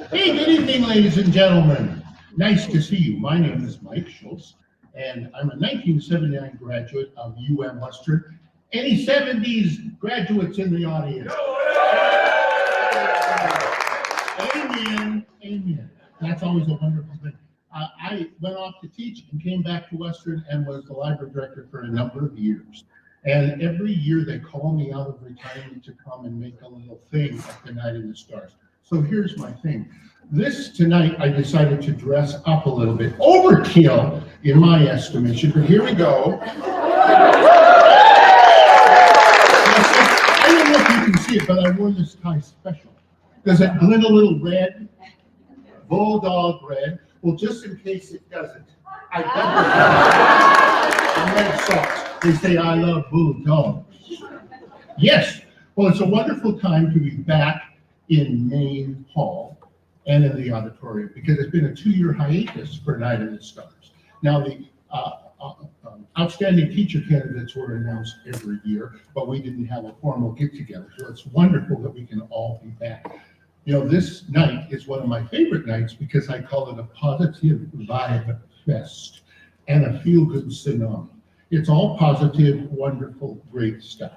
Hey, good evening, ladies and gentlemen. Nice to see you. My name is Mike Schultz, and I'm a 1979 graduate of Western. Any 70s graduates in the audience? Amen, amen. That's always a wonderful thing. I went off to teach and came back to Western and was the library director for a number of years. And every year they call me out of retirement to come and make a little thing at the Night of the Stars. So here's my thing. Tonight I decided to dress up a little bit. Overkill in my estimation, but here we go. I don't know if you can see it, but I wore this tie special. Does it glint a little red? Bulldog red. Well, just in case it doesn't, I double red socks. They say I love bulldogs. Yes. Well, it's a wonderful time to be back in Main Hall and in the auditorium because it's been a 2-year hiatus for Night of the Stars. Now, the outstanding teacher candidates were announced every year, but we didn't have a formal get-together, so it's wonderful that we can all be back. You know, this night is one of my favorite nights because I call it a positive vibe fest and a feel-good tsunami. It's all positive, wonderful, great stuff.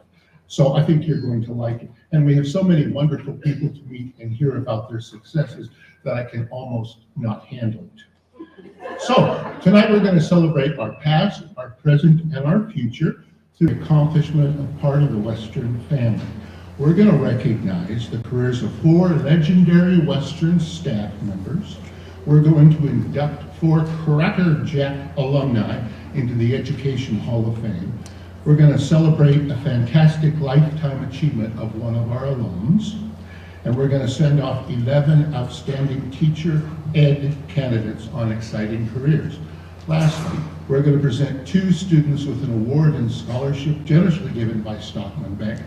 So I think you're going to like it. And we have so many wonderful people to meet and hear about their successes that I can almost not handle it. So tonight we're going to celebrate our past, our present, and our future through the accomplishment of part of the Western family. We're going to recognize the careers of 4 legendary Western staff members. We're going to induct 4 Cracker Jack alumni into the Education Hall of Fame. We're going to celebrate a fantastic lifetime achievement of one of our alums. And we're going to send off 11 outstanding teacher ed candidates on exciting careers. Lastly, we're going to present 2 students with an award and scholarship generously given by Stockman Bank.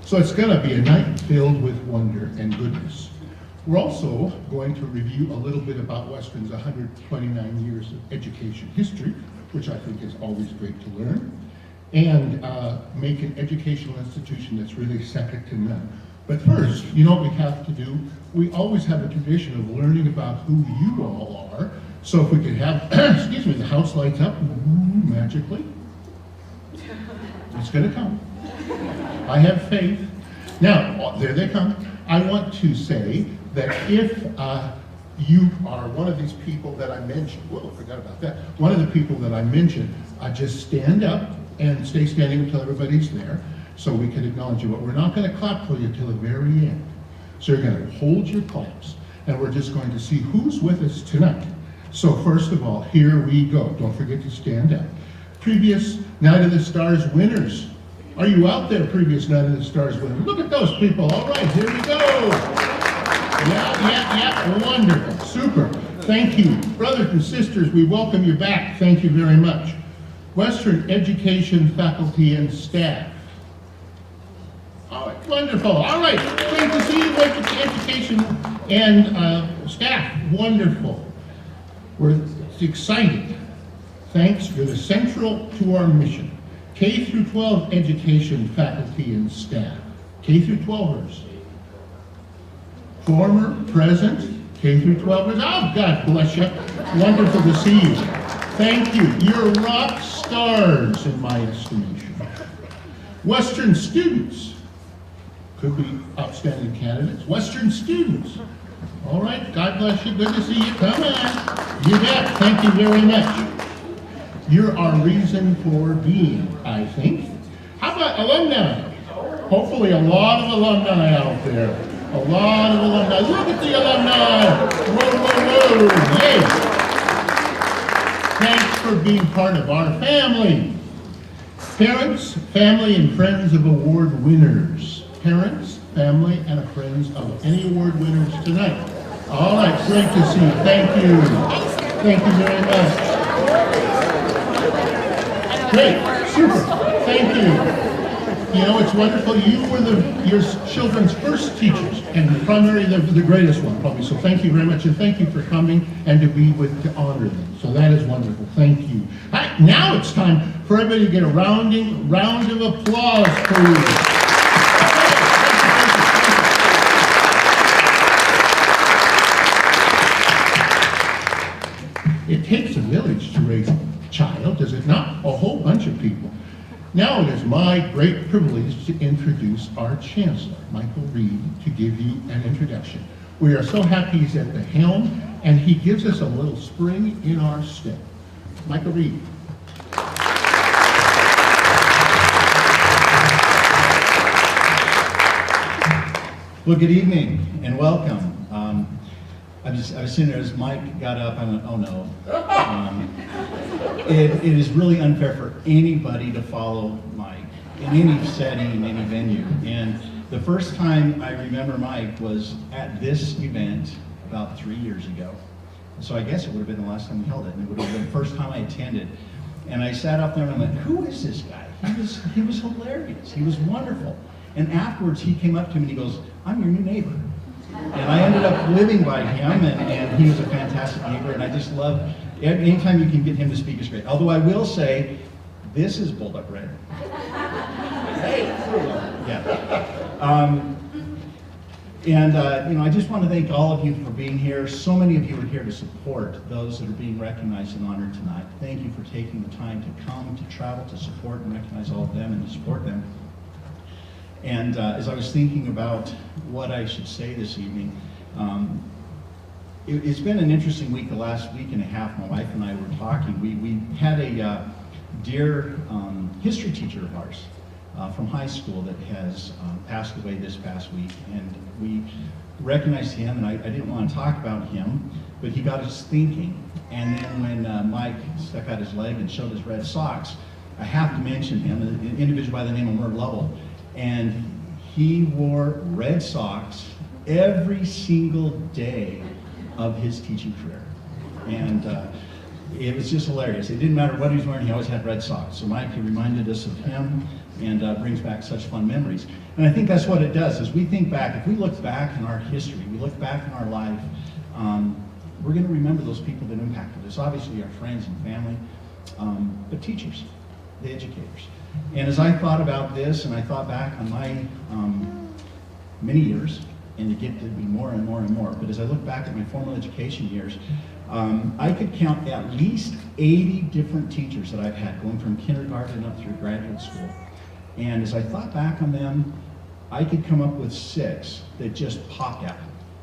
So it's going to be a night filled with wonder and goodness. We're also going to review a little bit about Western's 129 years of education history, which I think is always great to learn, and make an educational institution that's really second to none. But first, you know what we have to do? We always have a tradition of learning about who you all are. So if we could have, excuse me, the house lights up magically. It's going to come. I have faith. Now, there they come. I want to say that if you are one of these people that I mentioned, whoa, I forgot about that. One of the people that I mentioned, just stand up and stay standing until everybody's there so we can acknowledge you. But we're not going to clap for you till the very end. So you're going to hold your claps, and we're just going to see who's with us tonight. So first of all, here we go. Don't forget to stand up. Previous Night of the Stars winners. Are you out there, previous Night of the Stars winners? Look at those people. All right, here we go. Yeah, wonderful, super. Thank you. Brothers and sisters, we welcome you back. Thank you very much. Western Education faculty and staff. All right, wonderful. All right, great to see you, education and staff. Wonderful. We're excited. Thanks. You're the central to our mission. K through 12 education faculty and staff. K through 12ers. Former, present, K through 12ers. Oh, God bless you. Wonderful to see you. Thank you. You're rock stars in my estimation. Western students. Could be outstanding candidates. Western students. All right. God bless you. Good to see you. Come on. You bet. Thank you very much. You're our reason for being, I think. How about alumni? Hopefully a lot of alumni out there. A lot of alumni. Look at the alumni. Whoa, whoa, whoa. Yay. Thanks for being part of our family. Parents, family, and friends of award winners. Parents, family, and friends of any award winners tonight. All right, great to see you. Thank you. Thank you very much. Great, super. Thank you. You know, it's wonderful. You were your children's first teachers, and the primary, the greatest one, probably. So thank you very much, and thank you for coming and to honor them. So that is wonderful. Thank you. All right, now it's time for everybody to get a round of applause, please. It takes a village to raise a child, does it not? A whole bunch of people. Now it is my great privilege to introduce our Chancellor, Michael Reed, to give you an introduction. We are so happy he's at the helm, and he gives us a little spring in our step. Michael Reed. Well, good evening and welcome. I was sitting there as Mike got up. I went, oh no. It is really unfair for anybody to follow Mike in any setting, in any venue. And the first time I remember Mike was at this event about 3 years ago. So I guess it would have been the last time we held it, and it would have been the first time I attended. And I sat up there and I went, who is this guy? He was hilarious. He was wonderful. And afterwards he came up to me and he goes, I'm your new neighbor. And I ended up living by him, and he was a fantastic neighbor, and I just love, anytime you can get him to speak is great. Although I will say, this is Bulldog Red. Hey, yeah. I just want to thank all of you for being here. So many of you are here to support those that are being recognized and honored tonight. Thank you for taking the time to come, to travel, to support and recognize all of them and to support them. And as I was thinking about what I should say this evening, it's been an interesting week. The last week and a half, my wife and I were talking. We had a dear history teacher of ours from high school that has passed away this past week, and we recognized him, and I didn't want to talk about him, but he got us thinking. And then when Mike stuck out his leg and showed his red socks, I have to mention him, an individual by the name of Merv Lovell. And he wore red socks every single day of his teaching career. And it was just hilarious. It didn't matter what he was wearing, he always had red socks. So Mike, he reminded us of him and brings back such fun memories. And I think that's what it does, is we think back, if we look back in our history, we look back in our life, we're gonna remember those people that impacted us. Obviously our friends and family, but teachers, the educators. And as I thought about this, and I thought back on my many years, and it get to be more and more and more, but as I look back at my formal education years, I could count at least 80 different teachers that I've had, going from kindergarten up through graduate school. And as I thought back on them, I could come up with 6 that just popped out.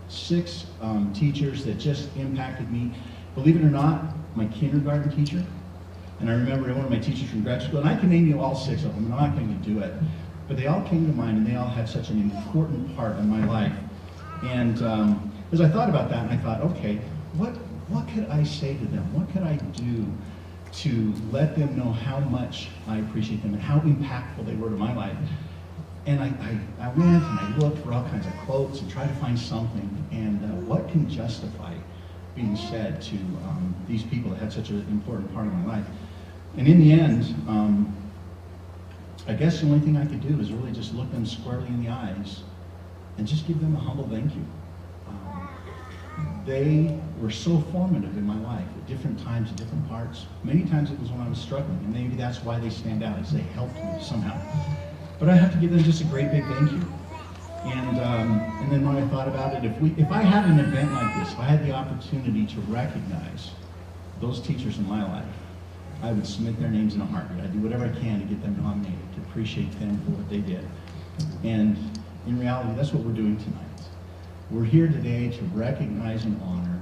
6 teachers that just impacted me. Believe it or not, my kindergarten teacher, and I remember one of my teachers from grad school, and I can name you all 6 of them, and I'm not going to do it, but they all came to mind, and they all had such an important part in my life. And as I thought about that, and I thought, okay, what could I say to them? What could I do to let them know how much I appreciate them and how impactful they were to my life? And I went and I looked for all kinds of quotes and tried to find something, and what can justify being said to these people that had such an important part of my life. And in the end, I guess the only thing I could do is really just look them squarely in the eyes and just give them a humble thank you. They were so formative in my life at different times, at different parts. Many times it was when I was struggling, and maybe that's why they stand out, is they helped me somehow. But I have to give them just a great big thank you. And then when I thought about it, if I had an event like this, if I had the opportunity to recognize those teachers in my life, I would submit their names in a heartbeat. I'd do whatever I can to get them nominated, to appreciate them for what they did. And in reality, that's what we're doing tonight. We're here today to recognize and honor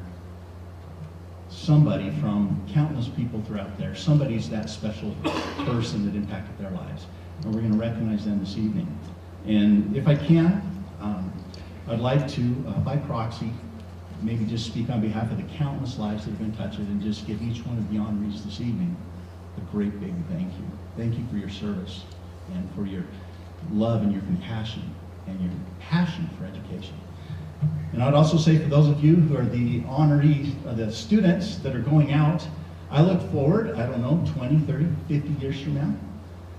somebody from countless people throughout there. Somebody's that special person that impacted their lives. And we're going to recognize them this evening. And if I can, I'd like to, by proxy, maybe just speak on behalf of the countless lives that have been touched and just give each one of the honorees this evening a great big thank you. Thank you for your service and for your love and your compassion and your passion for education. And I'd also say for those of you who are the honorees, the students that are going out, I look forward, I don't know, 20, 30, 50 years from now,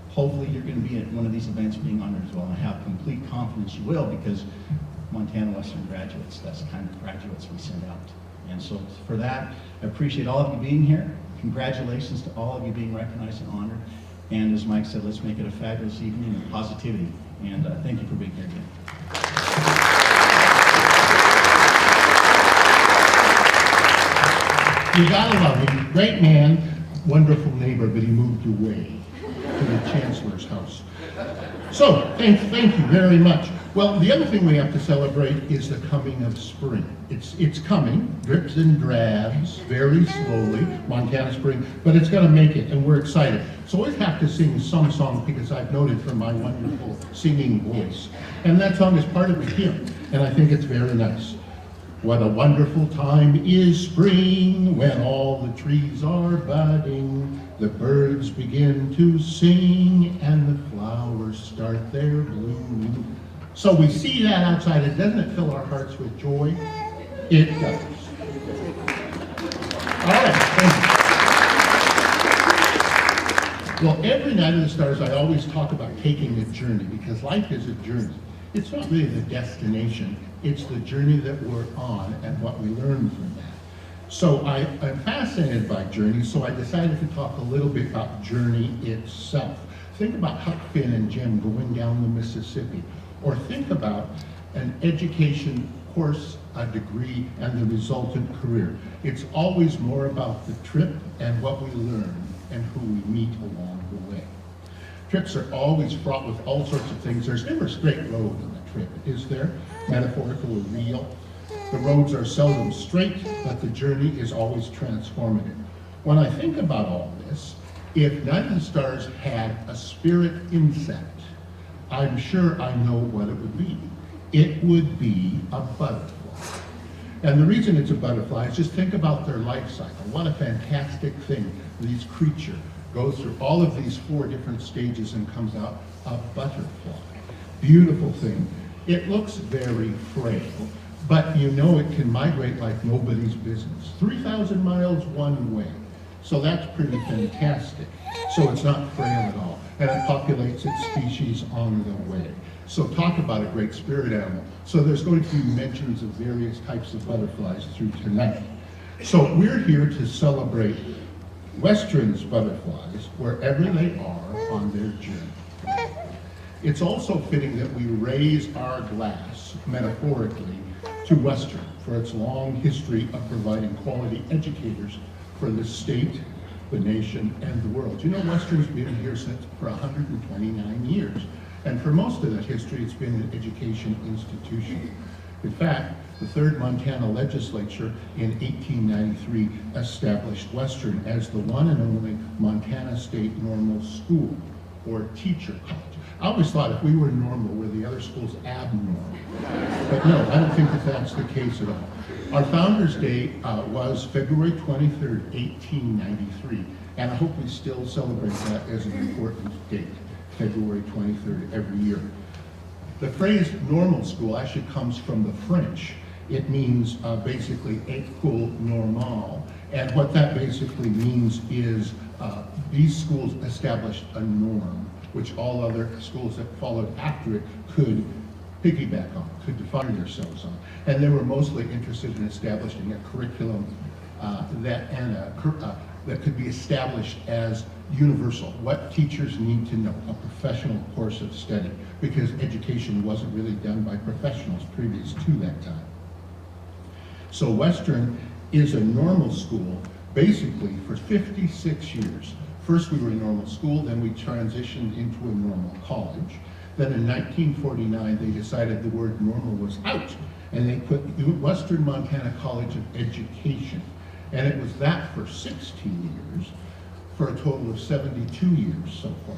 hopefully you're going to be at one of these events being honored as well. I have complete confidence you will, because Montana Western graduates, that's the kind of graduates we send out. And so for that, I appreciate all of you being here. Congratulations to all of you being recognized and honored. And as Mike said, let's make it a fabulous evening of positivity. And thank you for being here again. You gotta love him. Great man, wonderful neighbor, but he moved away to the chancellor's house. So, thank you very much. Well, the other thing we have to celebrate is the coming of spring. It's coming, drips and drabs, very slowly, Montana spring, but it's gonna make it, and we're excited. So I always have to sing some song, because I've noted from my wonderful singing voice. And that song is part of the hymn, and I think it's very nice. What a wonderful time is spring, when all the trees are budding, the birds begin to sing, and the flowers start their blooming. So we see that outside, and doesn't it fill our hearts with joy? It does. All right, thank you. Well, every night of the stars, I always talk about taking a journey, because life is a journey. It's not really the destination, it's the journey that we're on and what we learn from that. So I'm fascinated by journeys, so I decided to talk a little bit about journey itself. Think about Huck Finn and Jim going down the Mississippi, or think about an education course, a degree, and the resultant career. It's always more about the trip and what we learn and who we meet along the way. Trips are always fraught with all sorts of things. There's never a straight road on a trip, is there? Metaphorical or real. The roads are seldom straight, but the journey is always transformative. When I think about all this, if Night of the Stars had a spirit insect, I'm sure I know what it would be. It would be a butterfly. And the reason it's a butterfly is just think about their life cycle. What a fantastic thing. These creatures goes through all of these 4 different stages and comes out a butterfly. Beautiful thing. It looks very frail, but you know it can migrate like nobody's business. 3,000 miles one way. So that's pretty fantastic. So it's not frail at all. And it populates its species on the way. So talk about a great spirit animal. So there's going to be mentions of various types of butterflies through tonight. So we're here to celebrate Western's butterflies wherever they are on their journey. It's also fitting that we raise our glass, metaphorically, to Western for its long history of providing quality educators for the state, the nation, and the world. You know, Western's been here for 129 years, and for most of that history, it's been an education institution. In fact, the 3rd Montana legislature in 1893 established Western as the one and only Montana State Normal School, or teacher college. I always thought if we were normal, were the other schools abnormal? But no, I don't think that that's the case at all. Our Founders' Day was February 23rd, 1893, and I hope we still celebrate that as an important date, February 23rd every year. The phrase normal school actually comes from the French. It means basically école normale, and what that basically means is these schools established a norm which all other schools that followed after it could piggyback on, could define themselves on. And they were mostly interested in establishing a curriculum that could be established as universal, what teachers need to know, a professional course of study, because education wasn't really done by professionals previous to that time. So Western is a normal school basically for 56 years. First we were a normal school, then we transitioned into a normal college. Then in 1949 they decided the word normal was out, and they put Western Montana College of Education. And it was that for 16 years, for a total of 72 years so far.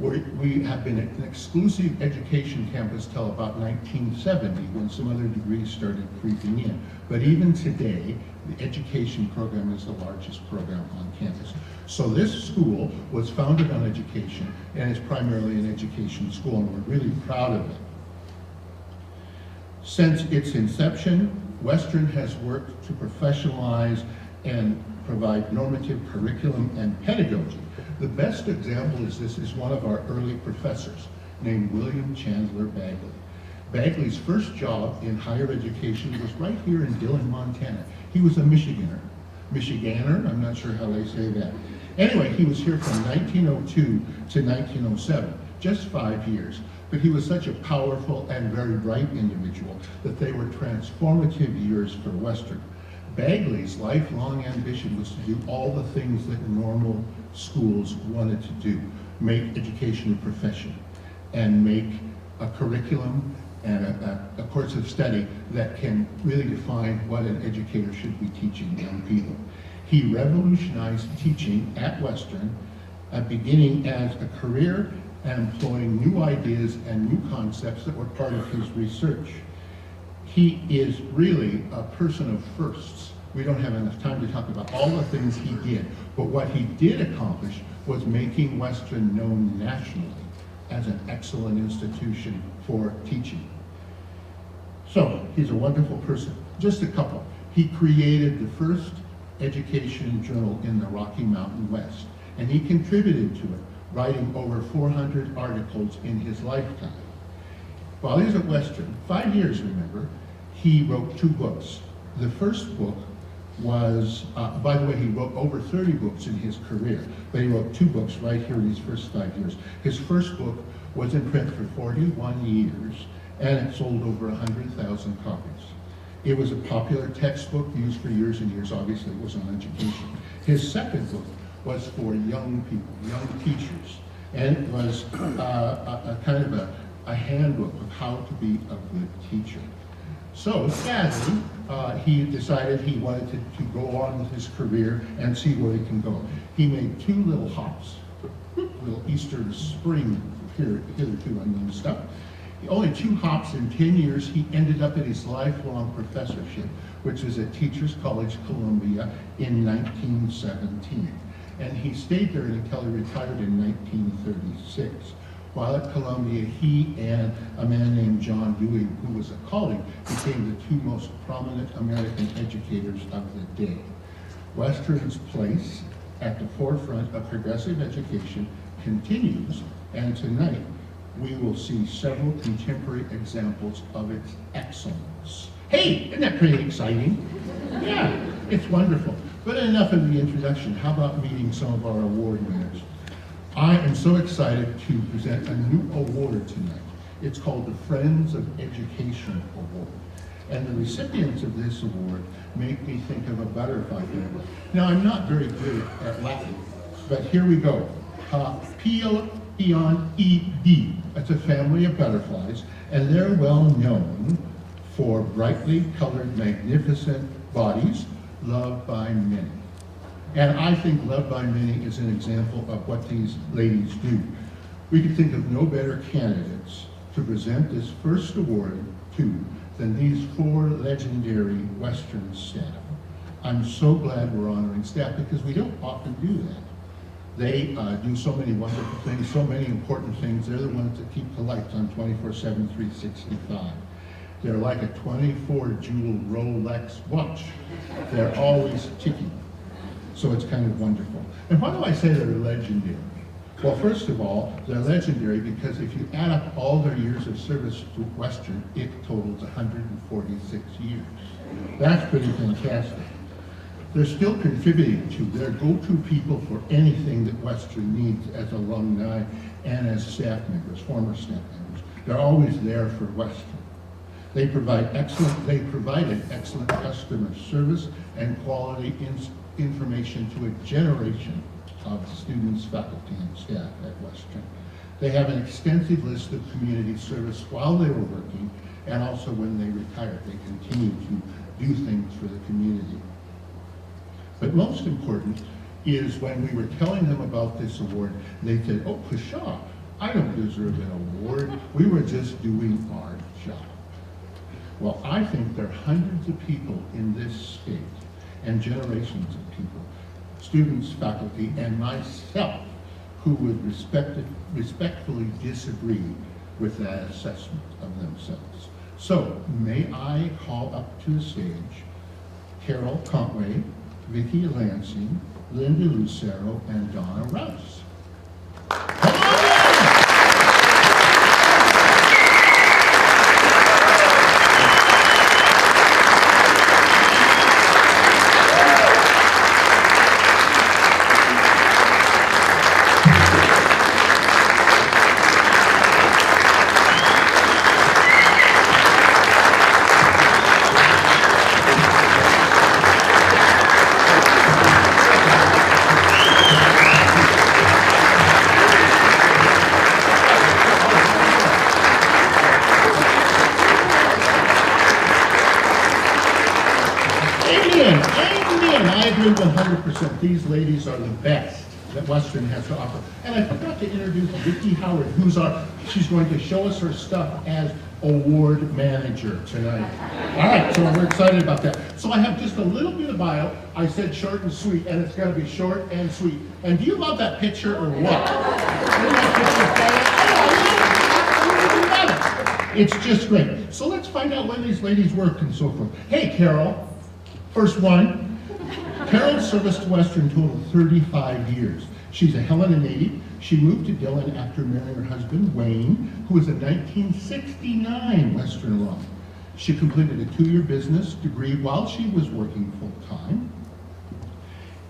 We have been an exclusive education campus till about 1970, when some other degrees started creeping in. But even today, the education program is the largest program on campus. So this school was founded on education and is primarily an education school, and we're really proud of it. Since its inception, Western has worked to professionalize and provide normative curriculum and pedagogy. The best example is one of our early professors named William Chandler Bagley. Bagley's first job in higher education was right here in Dillon, Montana. He was a Michiganer, I'm not sure how they say that. Anyway, he was here from 1902 to 1907, just 5 years. But he was such a powerful and very bright individual that they were transformative years for Western. Bagley's lifelong ambition was to do all the things that normal schools wanted to do: make education a profession and make a curriculum and a course of study that can really define what an educator should be teaching young people. He revolutionized teaching at Western, beginning as a career and employing new ideas and new concepts that were part of his research. He is really a person of firsts. We don't have enough time to talk about all the things he did, but what he did accomplish was making Western known nationally as an excellent institution for teaching. So, he's a wonderful person. Just a couple. He created the first education journal in the Rocky Mountain West, and he contributed to it, writing over 400 articles in his lifetime. While he was at Western, 5 years, remember, he wrote 2 books. The first book was, by the way, he wrote over 30 books in his career, but he wrote 2 books right here in these first 5 years. His first book was in print for 41 years, and it sold over 100,000 copies. It was a popular textbook used for years and years. Obviously, it was on education. His second book was for young people, young teachers, and it was a kind of a handbook of how to be a good teacher. So sadly, he decided he wanted to go on with his career and see where he can go. He made 2 little hops, little Easter spring hitherto unknown stuff. Only 2 hops in 10 years, he ended up at his lifelong professorship, which is at Teachers College, Columbia, in 1917. And he stayed there until he retired in 1936. While at Columbia, he and a man named John Dewey, who was a colleague, became the 2 most prominent American educators of the day. Western's place at the forefront of progressive education continues, and tonight we will see several contemporary examples of its excellence. Hey, isn't that pretty exciting? Yeah, it's wonderful. But enough of the introduction. How about meeting some of our award winners? I am so excited to present a new award tonight. It's called the Friends of Education Award. And the recipients of this award make me think of a butterfly family. Now, I'm not very good at Latin, but here we go. Peonid. That's a family of butterflies, and they're well known for brightly colored, magnificent bodies, loved by many. And I think loved by many is an example of what these ladies do. We could think of no better candidates to present this first award to than these 4 legendary Western staff. I'm so glad we're honoring staff because we don't often do that. They do so many wonderful things, so many important things. They're the ones that keep the lights on 24/7, 365. They're like a 24-jewel Rolex watch. They're always ticking. So it's kind of wonderful. And why do I say they're legendary? Well, first of all, they're legendary because if you add up all their years of service to Western, it totals 146 years. That's pretty fantastic. They're still contributing to, their go-to people for anything that Western needs as alumni and as staff members, former staff members. They're always there for Western. They provided excellent customer service and quality information to a generation of students, faculty, and staff at Western. They have an extensive list of community service while they were working, and also when they retired. They continued to do things for the community. But most important is when we were telling them about this award, they said, oh, pshaw, I don't deserve an award. We were just doing our job. Well, I think there are hundreds of people in this state and generations of people, students, faculty, and myself, who would respectfully disagree with that assessment of themselves. So, may I call up to the stage Carol Conway, Vicki Lansing, Linda Lucero, and Donna Rouse. Amen. I agree 100%. These ladies are the best that Western has to offer. And I forgot to introduce Vicki Howard, she's going to show us her stuff as award manager tonight. All right, so we're excited about that. So I have just a little bit of bio. I said short and sweet, and it's going to be short and sweet. And do you love that picture or what? It's just great. So let's find out when these ladies work and so forth. Hey, Carol. First one. Carol's service to Western totaled 35 years. She's a Helena native. She moved to Dillon after marrying her husband, Wayne, who was a 1969 Western alum. She completed a 2-year business degree while she was working full-time.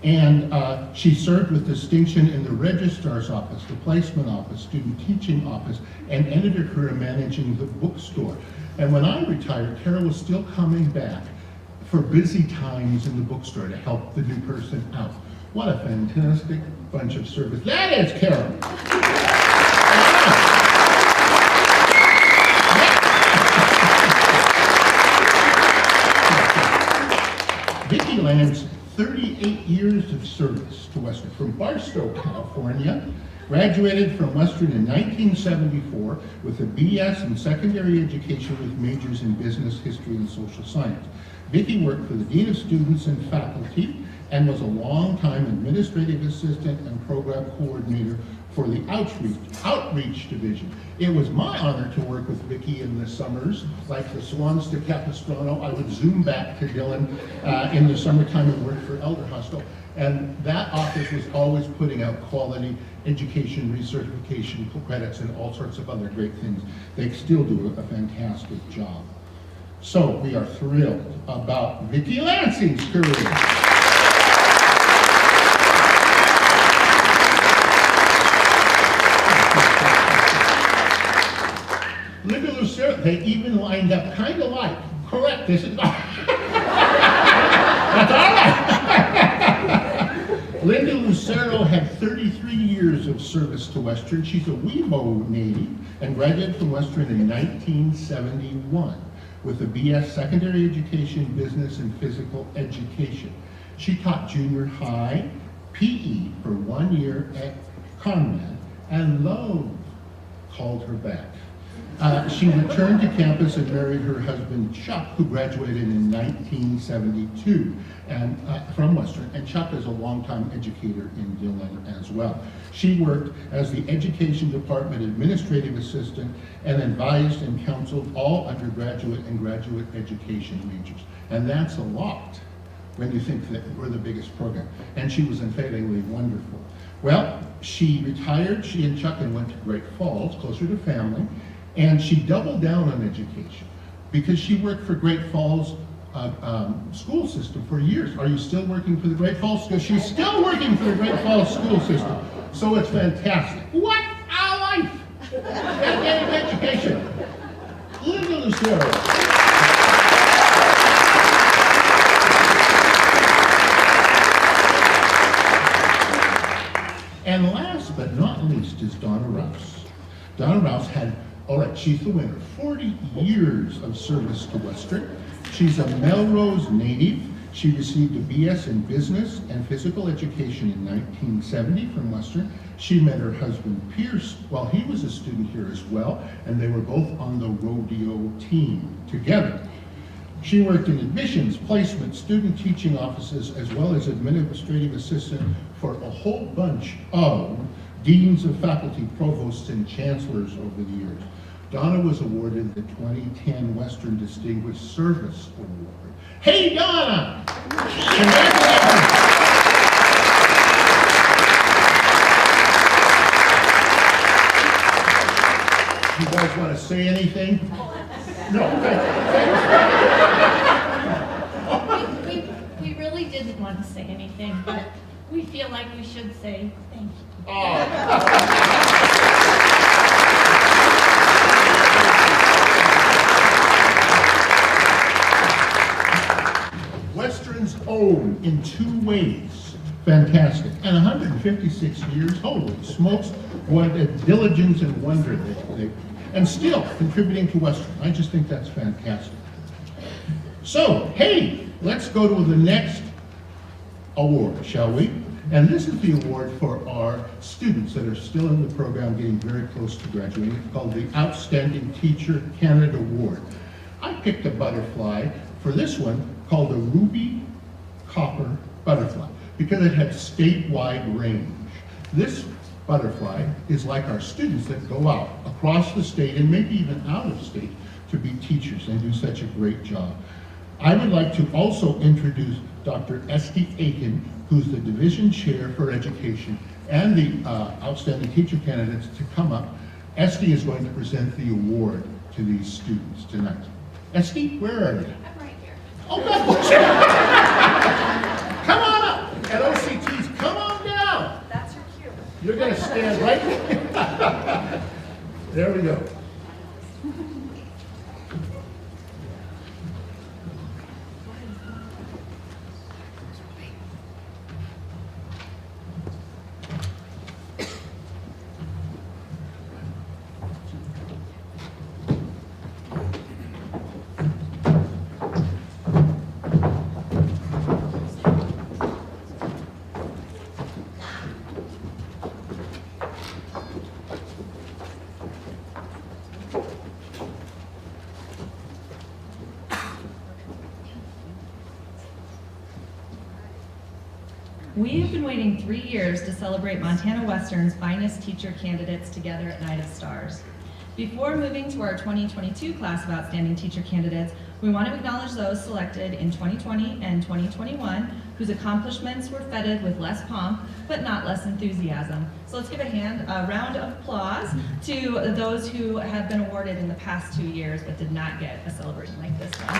And she served with distinction in the registrar's office, the placement office, student teaching office, and ended her career managing the bookstore. And when I retired, Carol was still coming back for busy times in the bookstore to help the new person out. What a fantastic bunch of service. That is Carol. Vicki Land's 38 years of service to Western from Barstow, California. Graduated from Western in 1974 with a BS in secondary education with majors in business, history, and social science. Vicki worked for the Dean of Students and Faculty and was a long-time administrative assistant and program coordinator for the Outreach Division. It was my honor to work with Vicki in the summers, like the Swans to Capistrano. I would zoom back to Dillon in the summertime and work for Elder Hostel. And that office was always putting out quality education, recertification credits, and all sorts of other great things. They still do a fantastic job. So we are thrilled about Vicki Lansing's career. Linda Lucero, they even lined up kind of like, correct, this is, that's all right. Linda Lucero had 33 years of service to Western. She's a WeMo native and graduated from Western in 1971 with a BS Secondary Education, Business, and Physical Education. She taught junior high PE for 1 year at Conrad, and love called her back. She returned to campus and married her husband Chuck, who graduated in 1972 and from Western. And Chuck is a longtime educator in Dillon as well. She worked as the Education Department Administrative Assistant and advised and counseled all undergraduate and graduate education majors. And that's a lot when you think that we're the biggest program. And she was unfailingly wonderful. Well, she retired, she and Chuck, and went to Great Falls, closer to family. And she doubled down on education because she worked for Great Falls school system for years. Are you still working for the Great Falls school? She's still working for the Great Falls school system. So it's fantastic. What a life! That education. Linda Lucero. And last but not least is Donna Rouse. Donna Rouse had, all right, she's the winner, 40 years of service to Western. She's a Melrose native. She received a BS in Business and Physical Education in 1970 from Western. She met her husband Pierce while he was a student here as well, and they were both on the rodeo team together. She worked in admissions, placement, student teaching offices, as well as administrative assistant for a whole bunch of deans of faculty, provosts, and chancellors over the years. Donna was awarded the 2010 Western Distinguished Service Award. Hey, Donna! Congratulations! You guys want to say anything? No. We really didn't want to say anything, but we feel like we should say thank you. Western's own in 2 ways. Fantastic. And 156 years, holy smokes, what a diligence and wonder they and still contributing to Western. I just think that's fantastic. So, hey, let's go to the next award, shall we? And this is the award for our students that are still in the program, getting very close to graduating. It's called the Outstanding Teacher Candidate Award. I picked a butterfly for this one called the Ruby Copper Butterfly because it had statewide range. This butterfly is like our students that go out across the state and maybe even out of state to be teachers and do such a great job. I would like to also introduce Dr. Esty Aiken, who's the Division Chair for Education, and the Outstanding Teacher Candidates to come up. Esty is going to present the award to these students tonight. Esty, where are you? I'm right here. Oh, God. Come on up. And OCTs, come on down. That's your cue. You're going to stand right there. There we go. We have been waiting 3 years to celebrate Montana Western's finest teacher candidates together at Night of Stars. Before moving to our 2022 class of outstanding teacher candidates, we want to acknowledge those selected in 2020 and 2021 whose accomplishments were feted with less pomp but not less enthusiasm. So let's give a round of applause to those who have been awarded in the past 2 years but did not get a celebration like this one.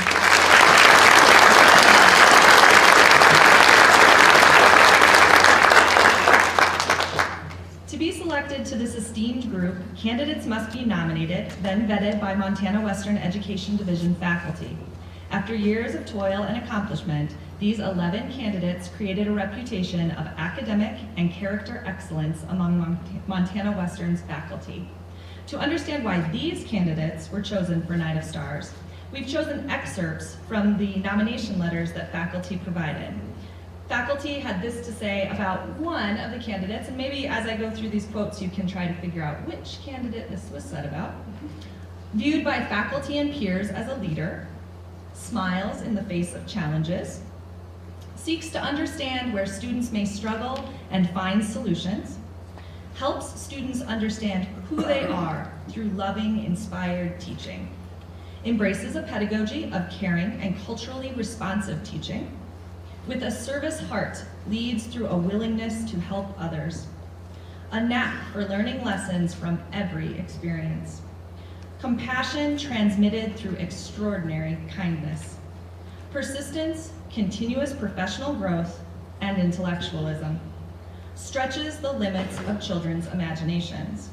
To be selected to this esteemed group, candidates must be nominated, then vetted by Montana Western Education Division faculty. After years of toil and accomplishment, these 11 candidates created a reputation of academic and character excellence among Montana Western's faculty. To understand why these candidates were chosen for Night of Stars, we've chosen excerpts from the nomination letters that faculty provided. Faculty had this to say about one of the candidates, and maybe as I go through these quotes, you can try to figure out which candidate this was said about. Viewed by faculty and peers as a leader, smiles in the face of challenges, seeks to understand where students may struggle and find solutions, helps students understand who they are through loving, inspired teaching, embraces a pedagogy of caring and culturally responsive teaching, with a service heart, leads through a willingness to help others, a knack for learning lessons from every experience, compassion transmitted through extraordinary kindness, persistence, continuous professional growth, and intellectualism, stretches the limits of children's imaginations.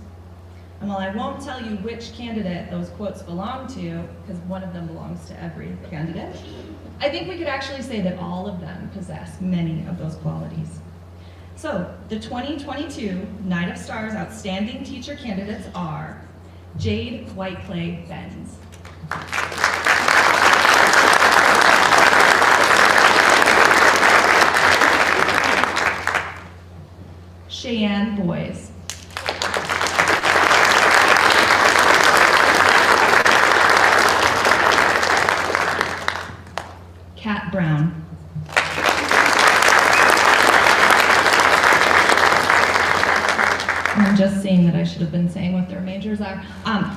And while I won't tell you which candidate those quotes belong to, because one of them belongs to every candidate, I think we could actually say that all of them possess many of those qualities. So, the 2022 Night of Stars Outstanding Teacher candidates are Jade Whiteclay Benz, Kat Brown. I'm just saying that I should have been saying what their majors are.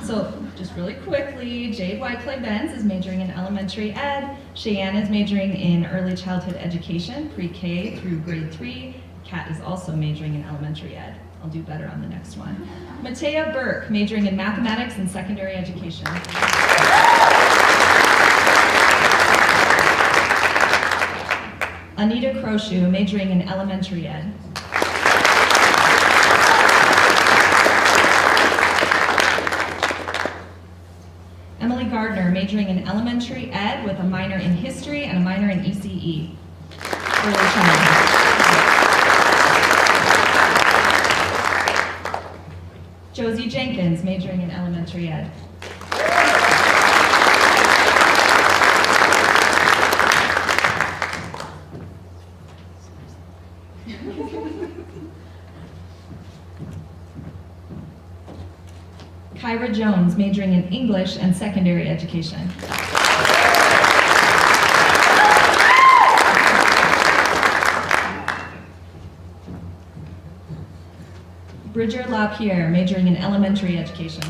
So just really quickly, Jade Whiteclay-Benz is majoring in elementary ed. Cheyenne is majoring in early childhood education, pre-K through grade 3. Kat is also majoring in elementary ed. I'll do better on the next one. Matea Burke, majoring in mathematics and secondary education. Anita Croshoe, majoring in elementary ed. Emily Gardner, majoring in elementary ed with a minor in history and a minor in ECE. Early childhood. Josie Jenkins, majoring in elementary ed. Kyra Jones, majoring in English and secondary education. Bridger LaPierre, majoring in elementary education.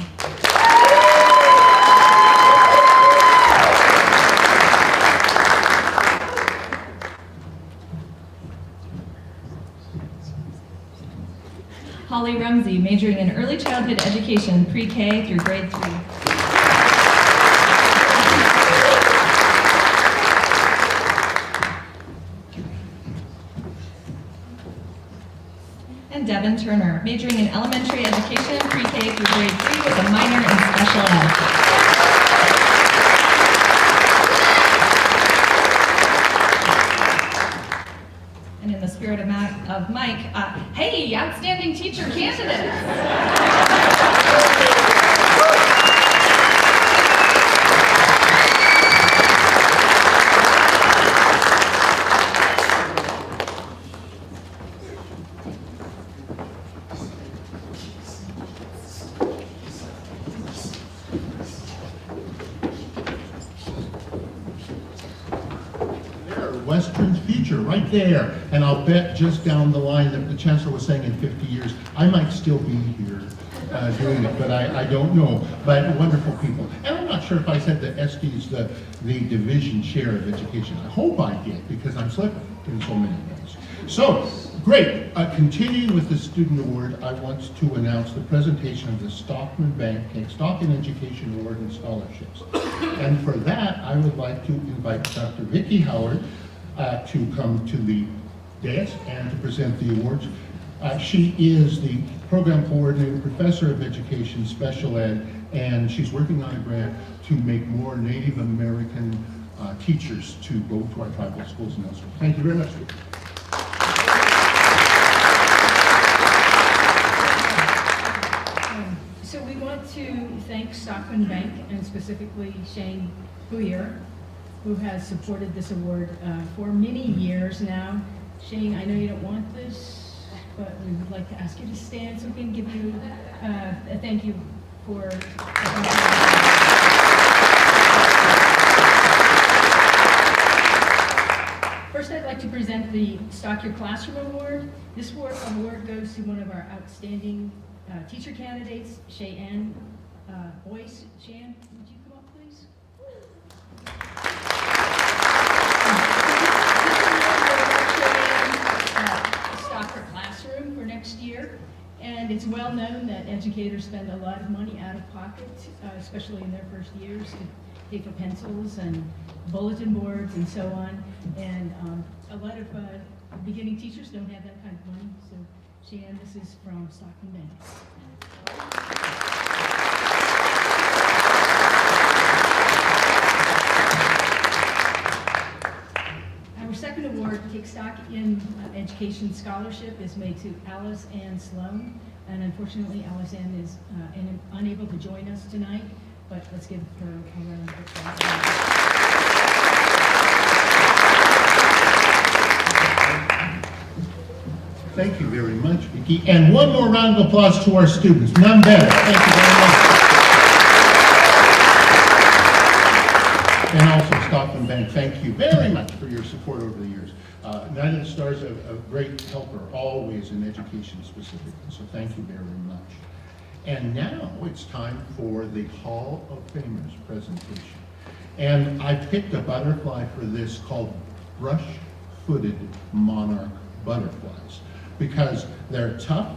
Holly Rumsey, majoring in early childhood education, pre-K through grade 3. And Devin Turner, majoring in elementary education, pre-K through grade 3 with a minor in special ed. And in the spirit of Mike, hey, outstanding teacher candidates! Western's future, right there. And I'll bet just down the line that the chancellor was saying in 50 years, I might still be here doing it, but I don't know. But wonderful people. And I'm not sure if I said that SD is the division chair of education. I hope I did, because I'm slipping in so many ways. So, great. Continuing with the student award, I want to announce the presentation of the Stockman Bank Take Stock in Education Award and Scholarships. And for that, I would like to invite Dr. Vicki Howard to come to the dais and to present the awards. She is the program coordinator, professor of education, special ed, and she's working on a grant to make more Native American teachers to go to our tribal schools and elsewhere. Thank you very much. So we want to thank Stockman Bank and specifically Shane Bouyer, who has supported this award for many years now. Shane, I know you don't want this, but we would like to ask you to stand so we can give you a thank you for. First, I'd like to present the Stock Your Classroom Award. This award goes to one of our outstanding teacher candidates, Cheyenne Boyce. Cheyenne, would you come up, please? Stock Her Classroom for next year. And it's well known that educators spend a lot of money out of pocket, especially in their first years, to pay for pencils and bulletin boards and so on. And a lot of beginning teachers don't have that kind of money. So Cheyenne, this is from Stockman Bank. Our second award, Take Stock in Education Scholarship, is made to Alice Ann Sloan. And unfortunately, Alice Ann is unable to join us tonight, but let's give her a round of applause. Thank you very much, Vicki. And one more round of applause to our students. None better. Thank you very much. And also, stop Welcome, Ben. Thank you very much for your support over the years. United of Stars, a great helper, always in education specifically, so thank you very much. And now it's time for the Hall of Famers presentation. And I picked a butterfly for this called brush-footed monarch butterflies because they're tough.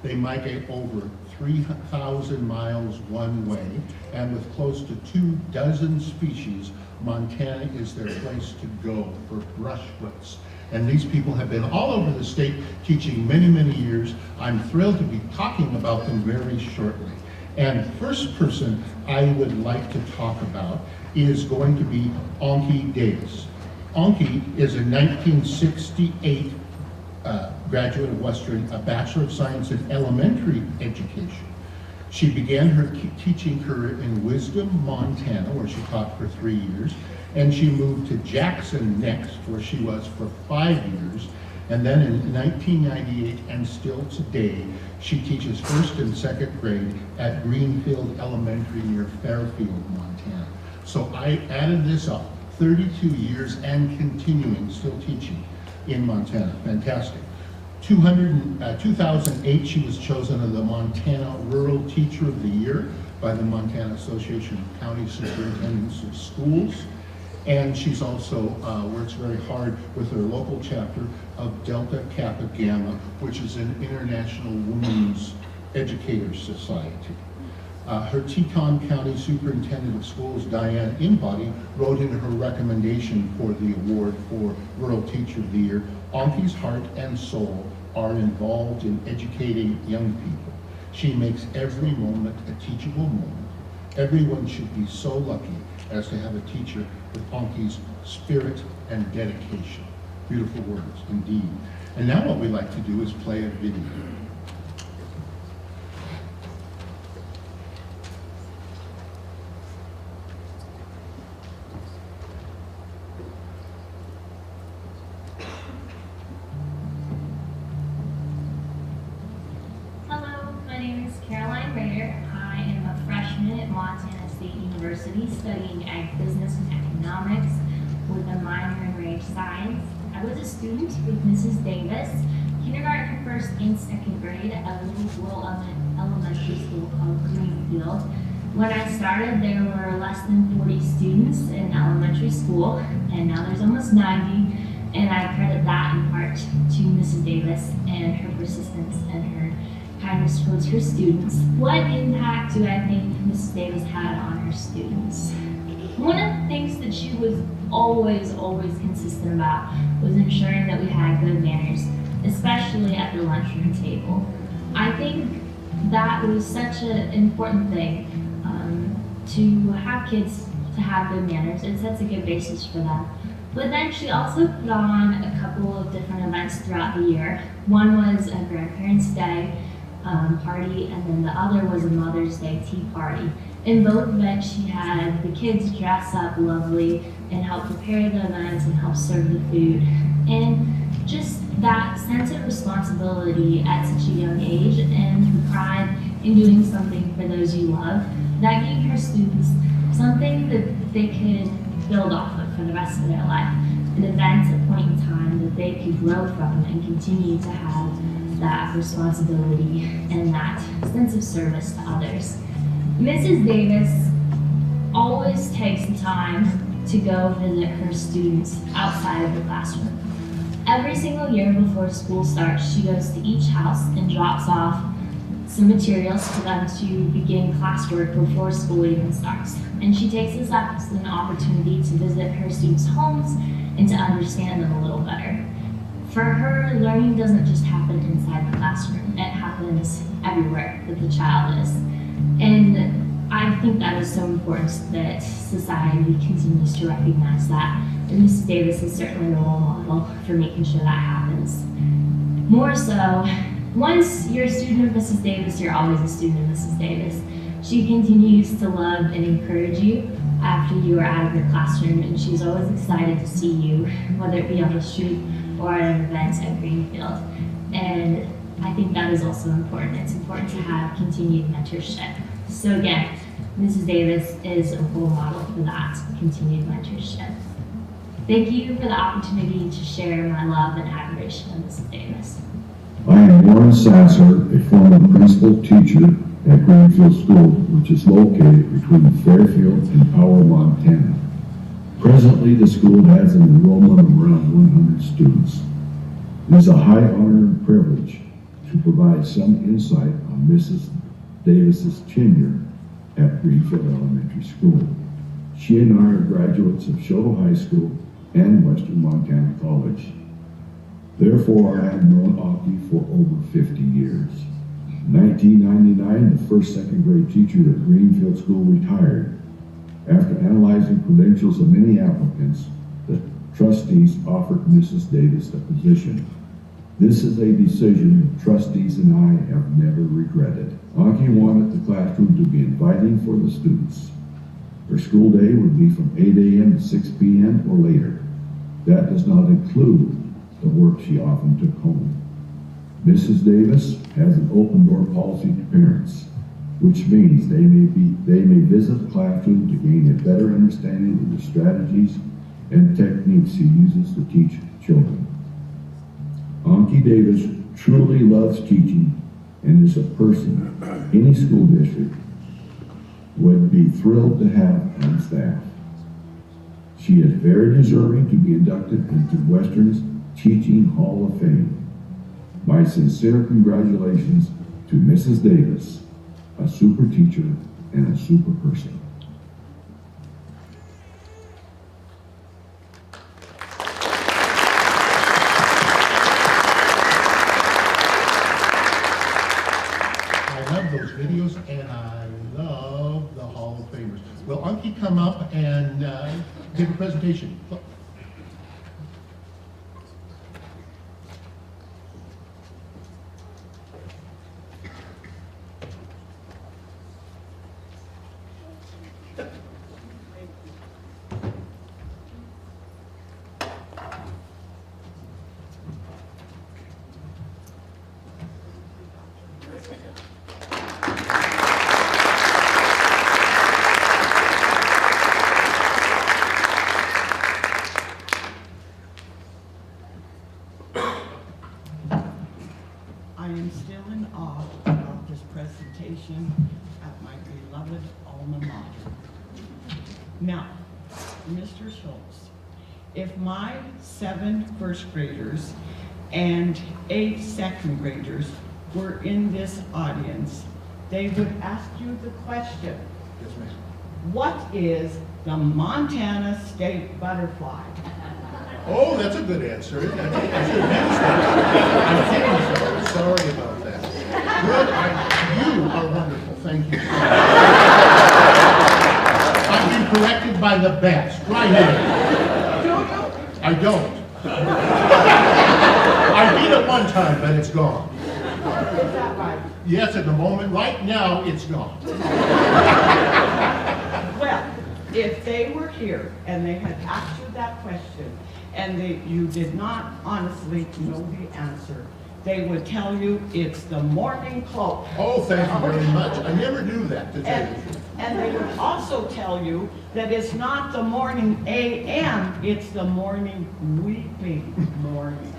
They migrate over 3,000 miles one way, and with close to 24 species, Montana is their place to go for brushfoots. And these people have been all over the state teaching many, many years. I'm thrilled to be talking about them very shortly. And first person I would like to talk about is going to be Anki Davis. Anki is a 1968 graduate of Western, a Bachelor of Science in Elementary Education. She began her teaching career in Wisdom, Montana, where she taught for 3 years, and she moved to Jackson next, where she was for 5 years, and then in 1998, and still today, she teaches 1st and 2nd grade at Greenfield Elementary near Fairfield, Montana. So I added this up, 32 years and continuing, still teaching in Montana. Fantastic. 2008, she was chosen as the Montana Rural Teacher of the Year by the Montana Association of County Superintendents of Schools. And she's also works very hard with her local chapter of Delta Kappa Gamma, which is an international women's educators society. Her Teton County Superintendent of Schools, Diane Inbody, wrote in her recommendation for the award for Rural Teacher of the Year, Anki's heart and soul are involved in educating young people. She makes every moment a teachable moment. Everyone should be so lucky as to have a teacher with Anki's spirit and dedication. Beautiful words, indeed. And now what we like to do is play a video. Studying ag business and economics with a minor in range science. I was a student with Mrs. Davis, kindergarten, 1st and 2nd grade at a little rural elementary school called Greenfield. When I started, there were less than 40 students in elementary school, and now there's almost 90, and I credit that in part to Mrs. Davis and her persistence and her kindness towards her students. What impact do I think Mrs. Davis had on her students? One of the things that she was always consistent about was ensuring that we had good manners, especially at the lunchroom table. I think that was such an important thing, to have kids to have good manners. It sets a good basis for them. But then she also put on a couple of different events throughout the year. One was a Grandparents' Day party, and then the other was a Mother's Day tea party. In both events, she had the kids dress up lovely and help prepare the events and help serve the food. And just that sense of responsibility at such a young age and the pride in doing something for those you love, that gave her students something that they could build off of for the rest of their life. An event, a point in time that they could grow from and continue to have that responsibility and that sense of service to others. Mrs. Davis always takes the time to go visit her students outside of the classroom. Every single year before school starts, she goes to each house and drops off some materials for them to begin classwork before school even starts. And she takes this up as an opportunity to visit her students' homes and to understand them a little better. For her, learning doesn't just happen inside the classroom, it happens everywhere that the child is. And I think that is so important that society continues to recognize that. And Mrs. Davis is certainly a role model for making sure that happens. More so, once you're a student of Mrs. Davis, you're always a student of Mrs. Davis. She continues to love and encourage you after you are out of your classroom, and she's always excited to see you, whether it be on the street or at an event at Greenfield. And I think that is also important. It's important to have continued mentorship. So again, Mrs. Davis is a role model for that continued mentorship. Thank you for the opportunity to share my love and admiration of Mrs. Davis. I am Warren Sasser, a former principal teacher at Greenfield School, which is located between Fairfield and Powell, Montana. Presently, the school has an enrollment of around 100 students. It is a high honor and privilege to provide some insight on Mrs. Davis's tenure at Greenfield Elementary School. She and I are graduates of Shoto High School and Western Montana College. Therefore, I have known Anki for over 50 years. In 1999, the first second grade teacher at Greenfield School retired. After analyzing credentials of many applicants, the trustees offered Mrs. Davis the position. This is a decision the trustees and I have never regretted. Anki wanted the classroom to be inviting for the students. Her school day would be from 8 a.m. to 6 p.m. or later. That does not include the work she often took home. Mrs. Davis has an open door policy to parents, which means they may visit the classroom to gain a better understanding of the strategies and techniques she uses to teach children. Anki Davis truly loves teaching and is a person any school district would be thrilled to have on staff. She is very deserving to be inducted into Western's Teaching Hall of Fame. My sincere congratulations to Mrs. Davis, a super teacher and a super person. I love those videos, and I love the Hall of Famers. Will Anki come up and give a presentation? I am still in awe about this presentation at my beloved alma mater. Now, Mr. Schultz, if my 7 first graders and 8 second graders were in this audience, they would ask you the question, Yes, ma'am. what is the Montana state butterfly? Oh, that's a good answer. I should have used that. I'm kidding, sorry about that. Good, you are wonderful, thank you. I've been corrected by the best, right here. I don't. I beat it one time, but it's gone. Is that right? Yes, at the moment, right now, it's gone. Well, if they were here and they had asked you that question and you did not honestly know the answer, they would tell you it's the morning cloak. Oh, thank you very much. I never knew that, to tell you the truth. And they would also tell you that it's not the morning AM, it's the morning weeping morning.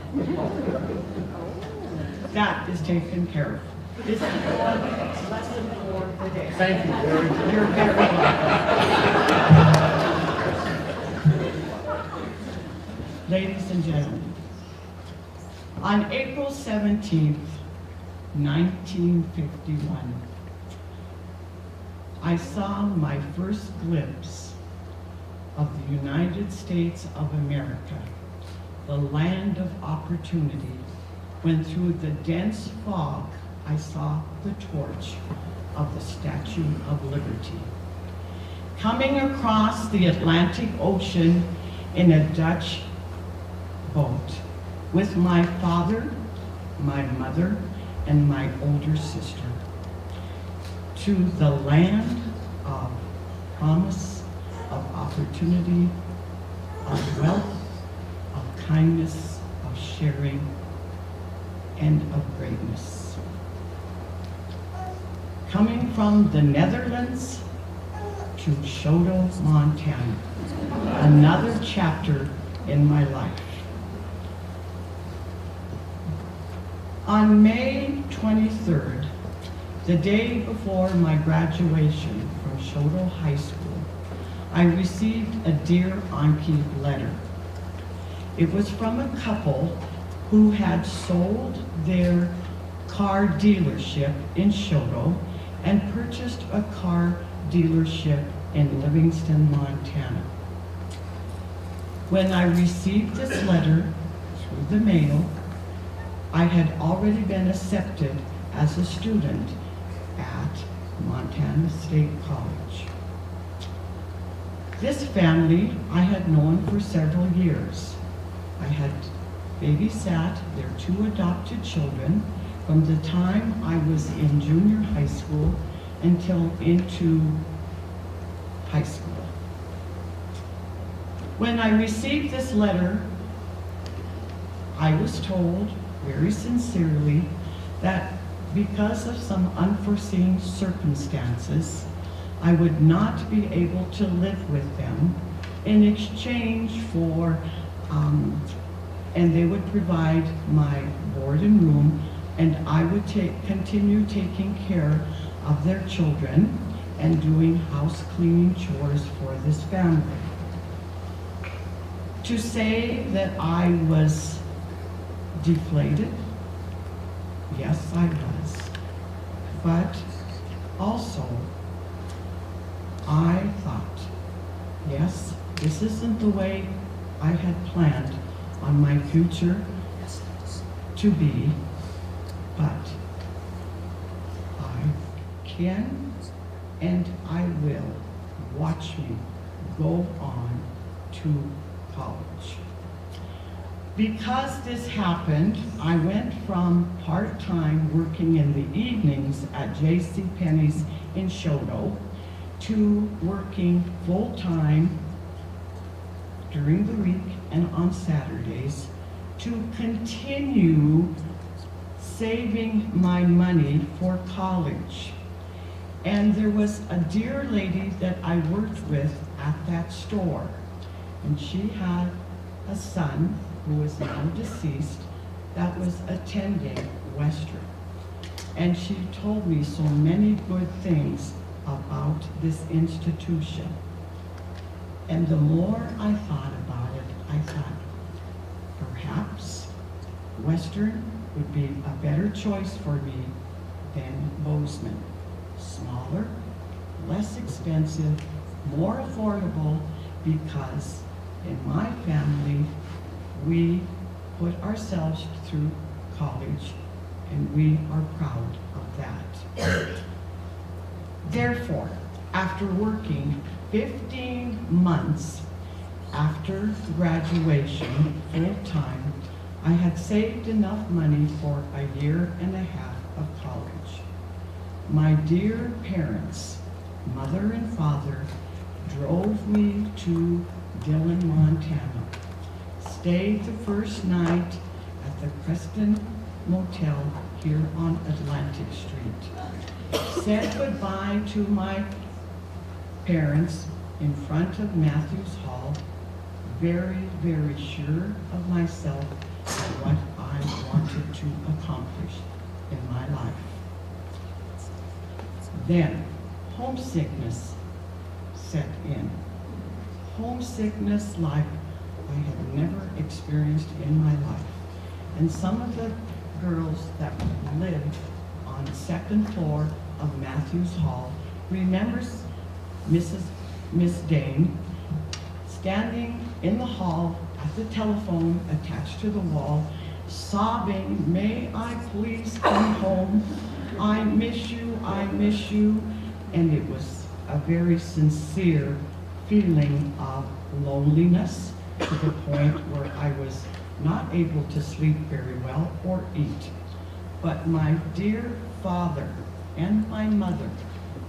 That is taken care of. This is your lesson for the day. Thank you very much. You're very welcome. Ladies and gentlemen, on April 17th, 1951, I saw my first glimpse of the United States of America, the land of opportunity, when through the dense fog I saw the torch of the Statue of Liberty. Coming across the Atlantic Ocean in a Dutch boat with my father, my mother, and my older sister to the land of promise, of opportunity, of wealth, of kindness, of sharing, and of greatness. Coming from the Netherlands to Shoto, Montana, another chapter in my life. On May 23rd, the day before my graduation from Shoto High School, I received a Dear Anki letter. It was from a couple who had sold their car dealership in Shoto and purchased a car dealership in Livingston, Montana. When I received this letter through the mail, I had already been accepted as a student at Montana State College. This family I had known for several years. I had babysat their 2 adopted children from the time I was in junior high school until into high school. When I received this letter, I was told very sincerely that because of some unforeseen circumstances, I would not be able to live with them in exchange for, and they would provide my board and room, and I would continue taking care of their children and doing house cleaning chores for this family. To say that I was deflated, yes, I was, but also I thought, yes, this isn't the way I had planned on my future to be, but I can and I will watch me go on to college. Because this happened, I went from part-time working in the evenings at JCPenney's in Shoto to working full-time during the week and on Saturdays to continue saving my money for college. And there was a dear lady that I worked with at that store, and she had a son who is now deceased that was attending Western. And she told me so many good things about this institution. And the more I thought about it, I thought, perhaps Western would be a better choice for me than Bozeman. Smaller, less expensive, more affordable, because in my family, we put ourselves through college, and we are proud of that. Therefore, after working 15 months after graduation full-time, I had saved enough money for a year and a half of college. My dear parents, mother and father, drove me to Dillon, Montana, stayed the first night at the Creston Motel here on Atlantic Street, said goodbye to my parents in front of Matthews Hall, very, very sure of myself and what I wanted to accomplish in my life. Then, homesickness set in. Homesickness like I had never experienced in my life. And some of the girls that lived on the second floor of Matthews Hall remembers Miss Dane standing in the hall at the telephone attached to the wall, sobbing, "May I please come home? I miss you, I miss you." And it was a very sincere feeling of loneliness to the point where I was not able to sleep very well or eat. But my dear father and my mother,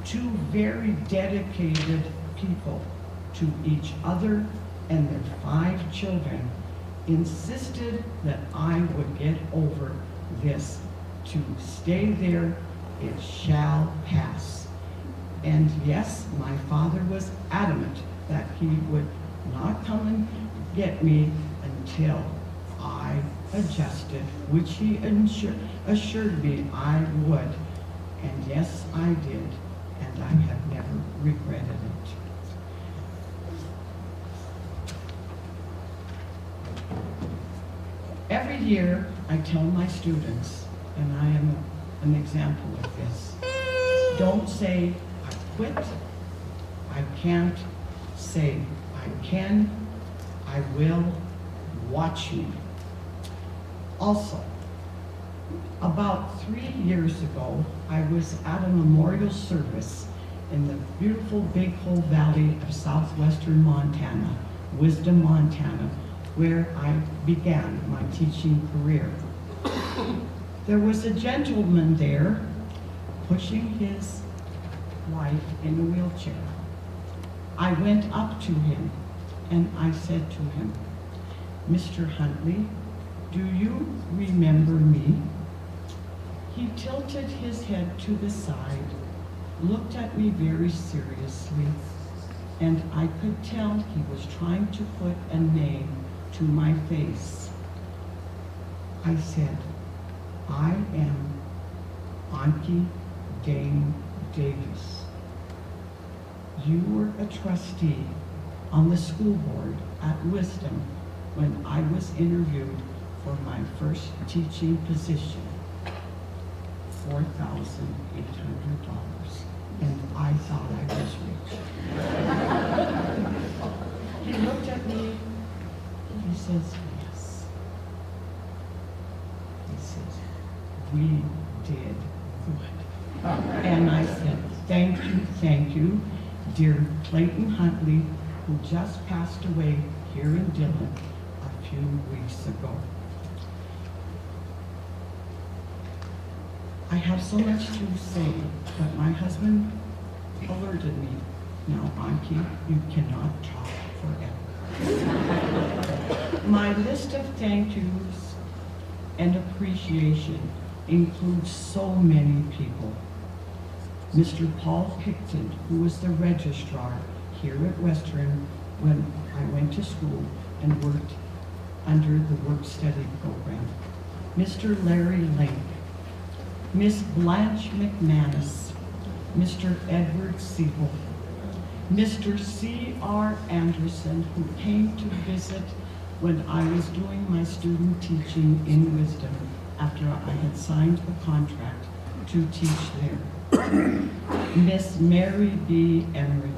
2 very dedicated people to each other and their 5 children, insisted that I would get over this. To stay there, it shall pass. And yes, my father was adamant that he would not come and get me until I adjusted, which he assured me I would. And yes, I did, and I have never regretted it. Every year, I tell my students, and I am an example of this, don't say, I quit, I can't. Say, I can, I will, watch me. Also, about 3 years ago, I was at a memorial service in the beautiful Big Hole Valley of southwestern Montana, Wisdom, Montana, where I began my teaching career. There was a gentleman there pushing his wife in a wheelchair. I went up to him and I said to him, Mr. Huntley, do you remember me? He tilted his head to the side, looked at me very seriously, and I could tell he was trying to put a name to my face. I said, I am Auntie Dame Davis. You were a trustee on the school board at Wisdom when I was interviewed for my first teaching position. $4,800. And I thought I was rich. He looked at me, he says, yes. He says, we did good. And I said, thank you, dear Clayton Huntley, who just passed away here in Dillon a few weeks ago. I have so much to say, but my husband alerted me. Now, Auntie, you cannot talk forever. My list of thank yous and appreciation includes so many people. Mr. Paul Picton, who was the registrar here at Western when I went to school and worked under the work-study program. Mr. Larry Link, Miss Blanche McManus, Mr. Edward Siebel, Mr. C.R. Anderson, who came to visit when I was doing my student teaching in Wisdom after I had signed a contract to teach there. Miss Mary B. Emmerich.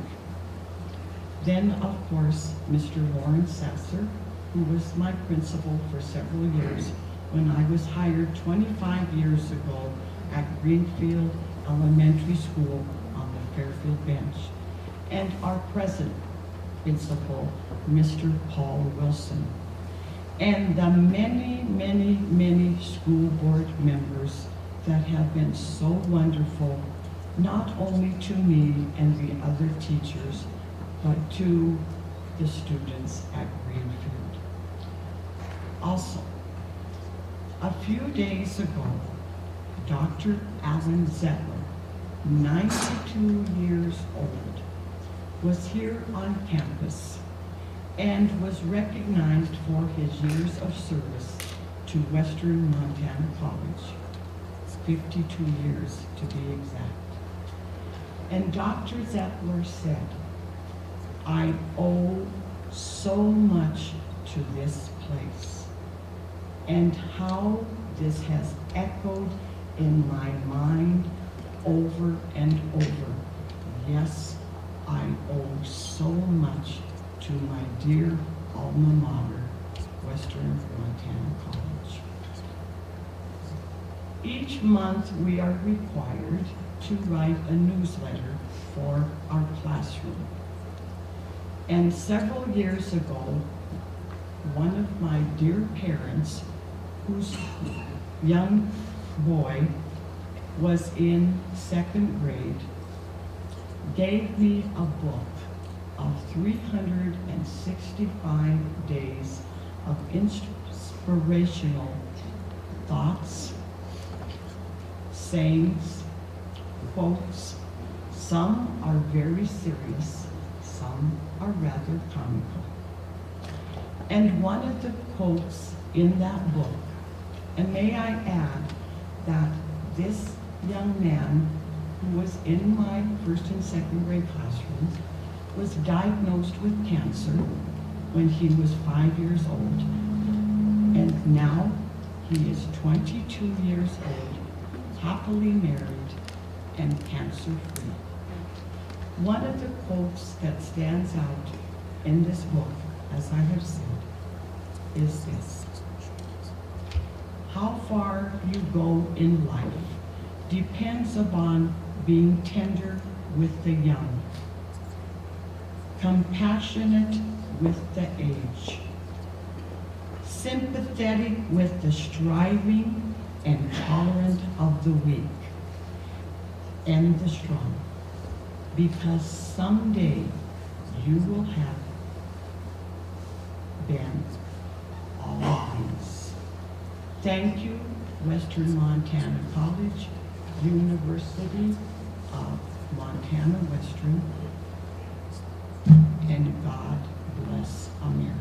Then, of course, Mr. Lawrence Sasser, who was my principal for several years when I was hired 25 years ago at Greenfield Elementary School on the Fairfield bench, and our present principal, Mr. Paul Wilson, and the many, many, many school board members that have been so wonderful, not only to me and the other teachers, but to the students at Greenfield. Also, a few days ago, Dr. Alan Zettler, 92 years old, was here on campus and was recognized for his years of service to Western Montana College, 52 years to be exact. And Dr. Zettler said, I owe so much to this place, and how this has echoed in my mind over and over. Yes, I owe so much to my dear alma mater, Western Montana College. Each month we are required to write a newsletter for our classroom. And several years ago, one of my dear parents, whose young boy was in 2nd grade, gave me a book of 365 days of inspirational thoughts, sayings, quotes. Some are very serious, some are rather comical. And one of the quotes in that book, and may I add that this young man who was in my first and second grade classrooms was diagnosed with cancer when he was 5 years old. And now he is 22 years old, happily married, and cancer-free. One of the quotes that stands out in this book, as I have said, is this: how far you go in life depends upon being tender with the young, compassionate with the aged, sympathetic with the striving, and tolerant of the weak and the strong, because someday you will have been all of these. Thank you, Western Montana College, University of Montana Western, and God bless America.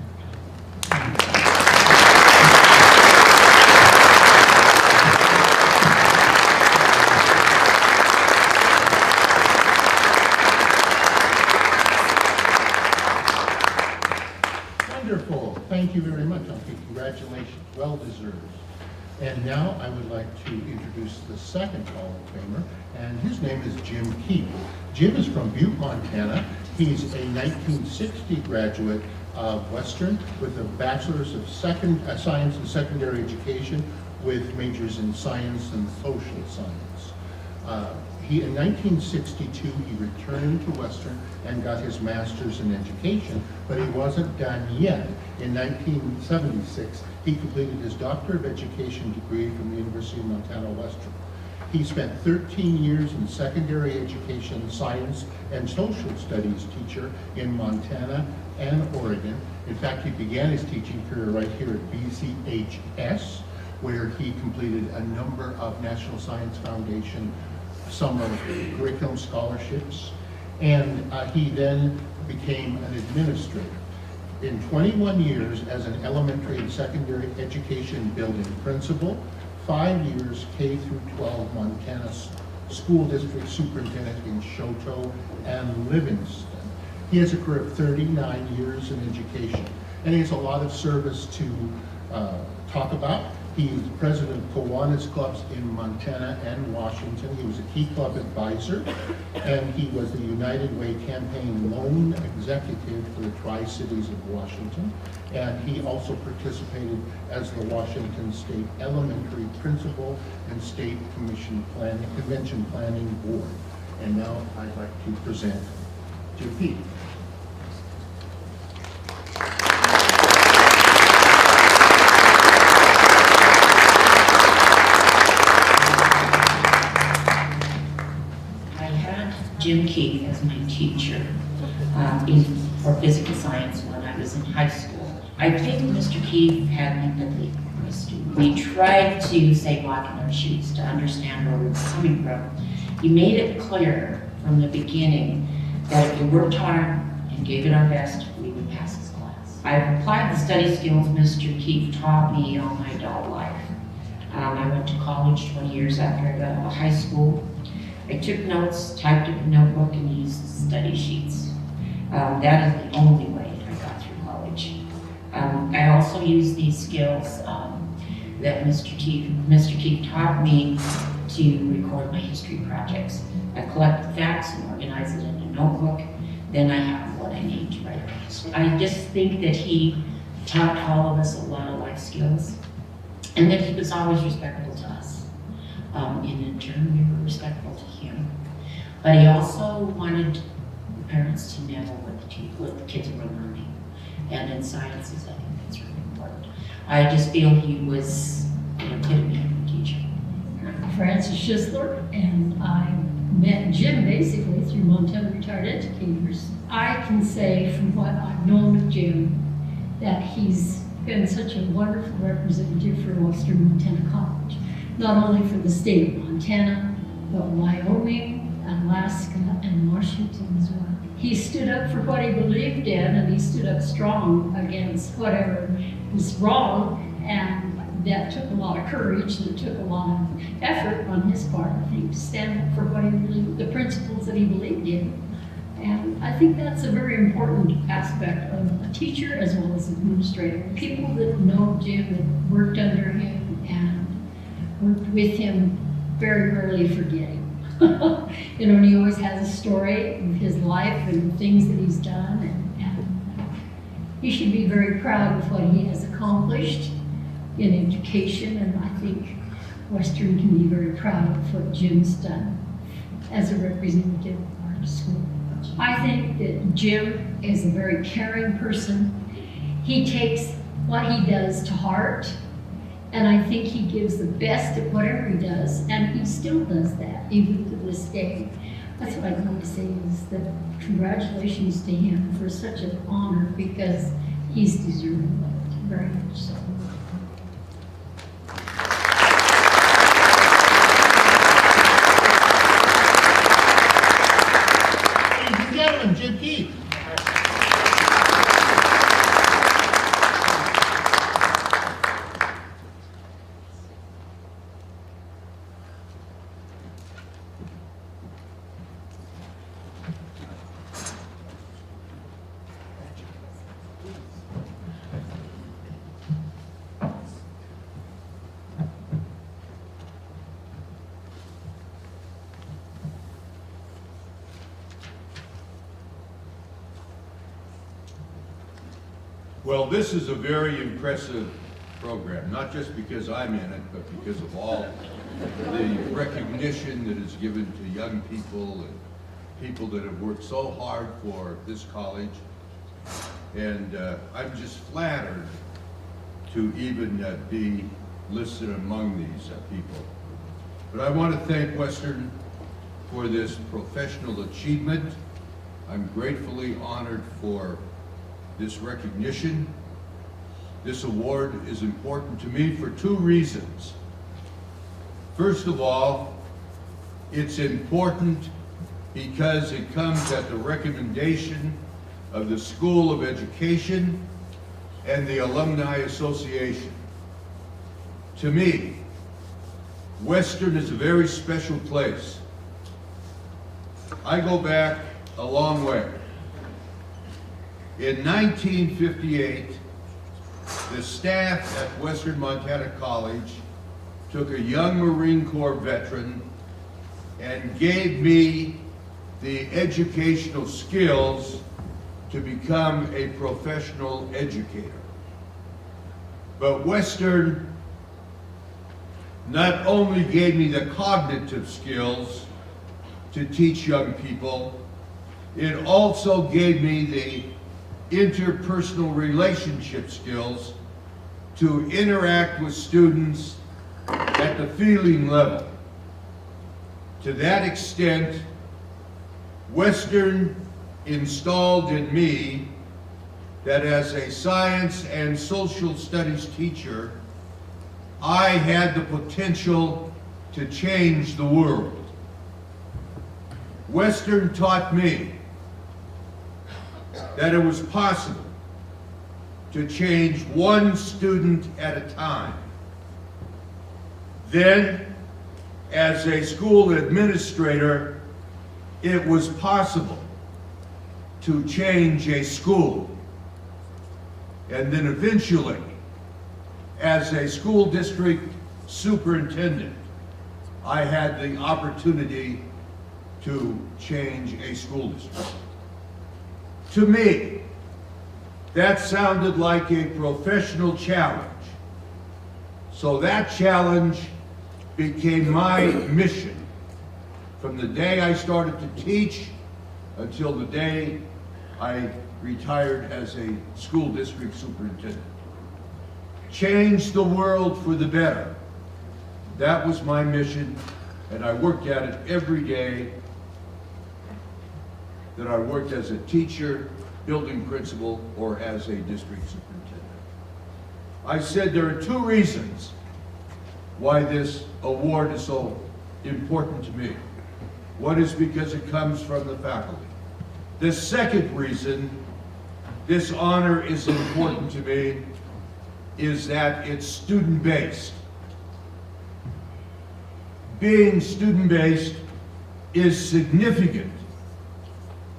Wonderful. Thank you very much, Uncle. Congratulations. Well deserved. And now I would like to introduce the second Hall of Famer, and his name is Jim Keefe. Jim is from Butte, Montana. He's a 1960 graduate of Western with a Bachelor's of Science in Secondary Education with majors in Science and Social Science. In 1962, he returned to Western and got his Master's in Education, but he wasn't done yet. In 1976, he completed his Doctor of Education degree from the University of Montana Western. He spent 13 years in secondary education, science, and social studies teacher in Montana and Oregon. In fact, he began his teaching career right here at BCHS, where he completed a number of National Science Foundation summer curriculum scholarships, and he then became an administrator. In 21 years as an elementary and secondary education building principal, 5 years K through 12 Montana school district superintendent in Choteau and Livingston. He has a career of 39 years in education, and he has a lot of service to talk about. He is president of Kiwanis clubs in Montana and Washington. He was a key club advisor, and he was the United Way campaign loan executive for the Tri-Cities of Washington. And he also participated as the Washington State Elementary Principal and State Convention Planning Board. And now I'd like to present Jim Keefe. Jim Keefe as my teacher for physical science when I was in high school. I think Mr. Keefe had empathy for a student. We tried to say walk in our shoes to understand where we were coming from. He made it clear from the beginning that if we worked hard and gave it our best, we would pass his class. I've applied the study skills Mr. Keefe taught me all my adult life. I went to college 20 years after I got out of high school. I took notes, typed it in a notebook, and used study sheets. That is the only way I got through college. I also used these skills that Mr. Keefe taught me to record my history projects. I collect the facts and organize it in a notebook, then I have what I need to write a history. I just think that he taught all of us a lot of life skills, and that he was always respectful to us. In turn, we were respectful to him. But he also wanted parents to know what the kids were learning. And in sciences, I think that's really important. I just feel he was an epitome of a teacher. Frances Schisler, and I met Jim basically through Montana Retired Educators. I can say from what I've known of Jim that he's been such a wonderful representative for Western Montana College. Not only for the state of Montana, but Wyoming, Alaska, and Washington as well. he stood up for what he believed in, and he stood up strong against whatever was wrong, and that took a lot of courage, and it took a lot of effort on his part, I think, to stand up for what he believed, the principles that he believed in. And I think that's a very important aspect of a teacher as well as administrator. People that know Jim, that worked under him and worked with him, very rarely forget him. You know, and he always has a story of his life and the things that he's done, and he should be very proud of what he has accomplished in education, and I think Western can be very proud of what Jim's done as a representative of our school. I think that Jim is a very caring person. He takes what he does to heart, and I think he gives the best at whatever he does, and he still does that, even to this day. That's what I'd like to say is that congratulations to him for such an honor, because he's deserving of it, very much so. Ladies and gentlemen, Jim Keith. Well, this is a very impressive program, not just because I'm in it, but because of all the recognition that is given to young people and people that have worked so hard for this college. And I'm just flattered to even be listed among these people. But I want to thank Western for this professional achievement. I'm gratefully honored for this recognition. This award is important to me for two reasons. First of all, it's important because it comes at the recommendation of the School of Education and the Alumni Association. To me, Western is a very special place. I go back a long way. In 1958, the staff at Western Montana College took a young Marine Corps veteran and gave me the educational skills to become a professional educator. But Western not only gave me the cognitive skills to teach young people, it also gave me the interpersonal relationship skills to interact with students at the feeling level. To that extent, Western installed in me that as a science and social studies teacher, I had the potential to change the world. Western taught me that it was possible to change one student at a time. Then, as a school administrator, it was possible to change a school. And then eventually, as a school district superintendent, I had the opportunity to change a school district. To me, that sounded like a professional challenge. So that challenge became my mission from the day I started to teach until the day I retired as a school district superintendent. Change the world for the better. That was my mission, and I worked at it every day that I worked as a teacher, building principal, or as a district superintendent. I said there are two reasons why this award is so important to me. One is because it comes from the faculty. The second reason this honor is important to me is that it's student-based. Being student-based is significant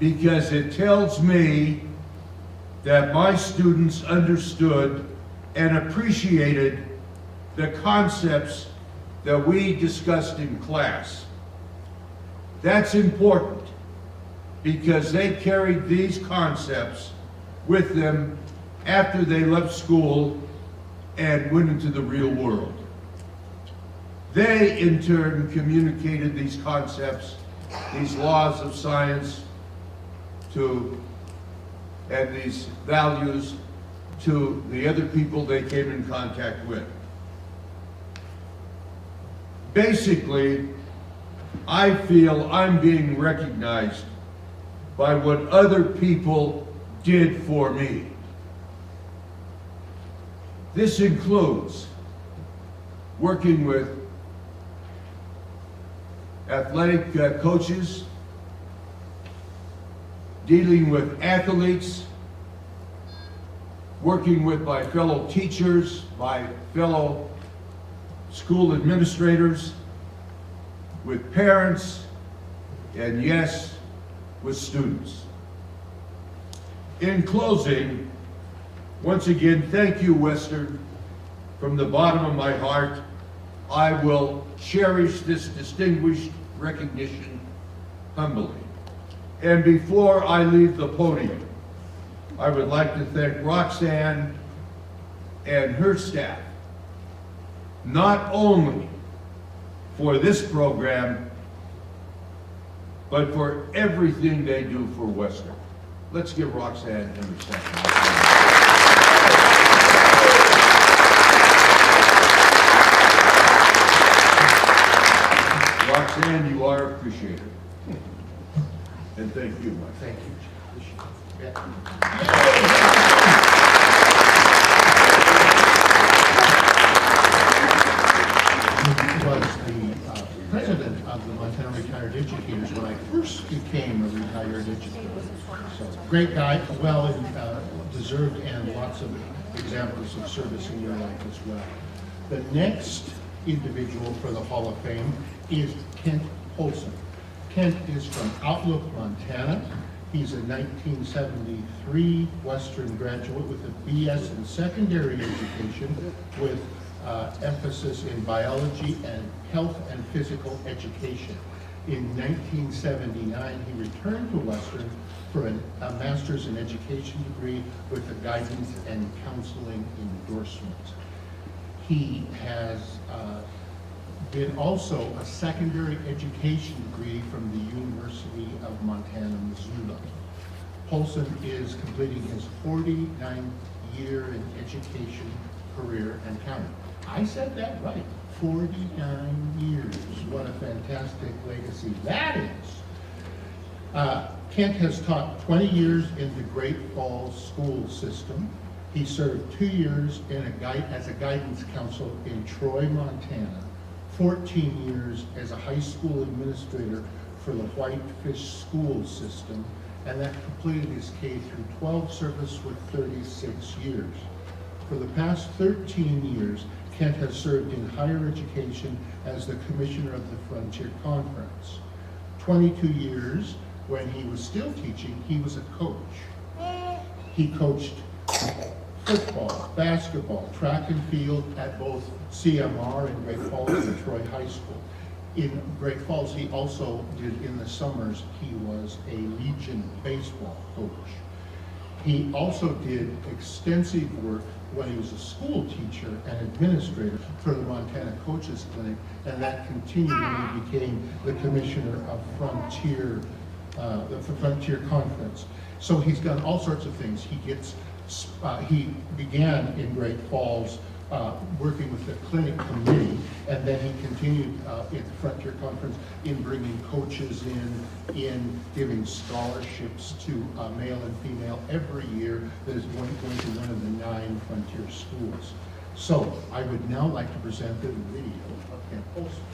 because it tells me that my students understood and appreciated the concepts that we discussed in class. That's important because they carried these concepts with them after they left school and went into the real world. They, in turn, communicated these concepts, these laws of science, and these values to the other people they came in contact with. Basically, I feel I'm being recognized by what other people did for me. This includes working with athletic coaches, dealing with athletes, working with my fellow teachers, my fellow school administrators, with parents, and yes, with students. In closing, once again, thank you, Western. From the bottom of my heart, I will cherish this distinguished recognition humbly. And before I leave the podium, I would like to thank Roxanne and her staff, not only for this program, but for everything they do for Western. Let's give Roxanne and her staff. Roxanne, you are appreciated. And thank you, Mike. Thank you. Was the president of the Montana Retired Educators when I first became a retired educator. So, great guy, well deserved, and lots of examples of service in your life as well. The next individual for the Hall of Fame is Kent Polson. Kent is from Outlook, Montana. He's a 1973 Western graduate with a BS in secondary education with emphasis in biology and health and physical education. In 1979, he returned to Western for a master's in education degree with a guidance and counseling endorsement. He has been also a secondary education degree from the University of Montana, Missoula. Polson is completing his 49th year in education, career, and counting. I said that right, 49 years. What a fantastic legacy that is. Kent has taught 20 years in the Great Falls school system. He served 2 years as a guidance counselor in Troy, Montana, 14 years as a high school administrator for the Whitefish school system, and that completed his K-12 service with 36 years. For the past 13 years, Kent has served in higher education as the commissioner of the Frontier Conference. 22 years, when he was still teaching, he was a coach. He coached football, basketball, track and field at both CMR in Great Falls and Troy High School. In Great Falls, he also did, in the summers, he was a Legion baseball coach. He also did extensive work when he was a school teacher and administrator for the Montana Coaches Clinic, and that continued when he became the commissioner of the Frontier Conference. So he's done all sorts of things. He began in Great Falls working with the clinic committee, and then he continued at the Frontier Conference in bringing coaches in giving scholarships to male and female every year that is going to one of the 9 Frontier schools. So I would now like to present the video of Kent Polson.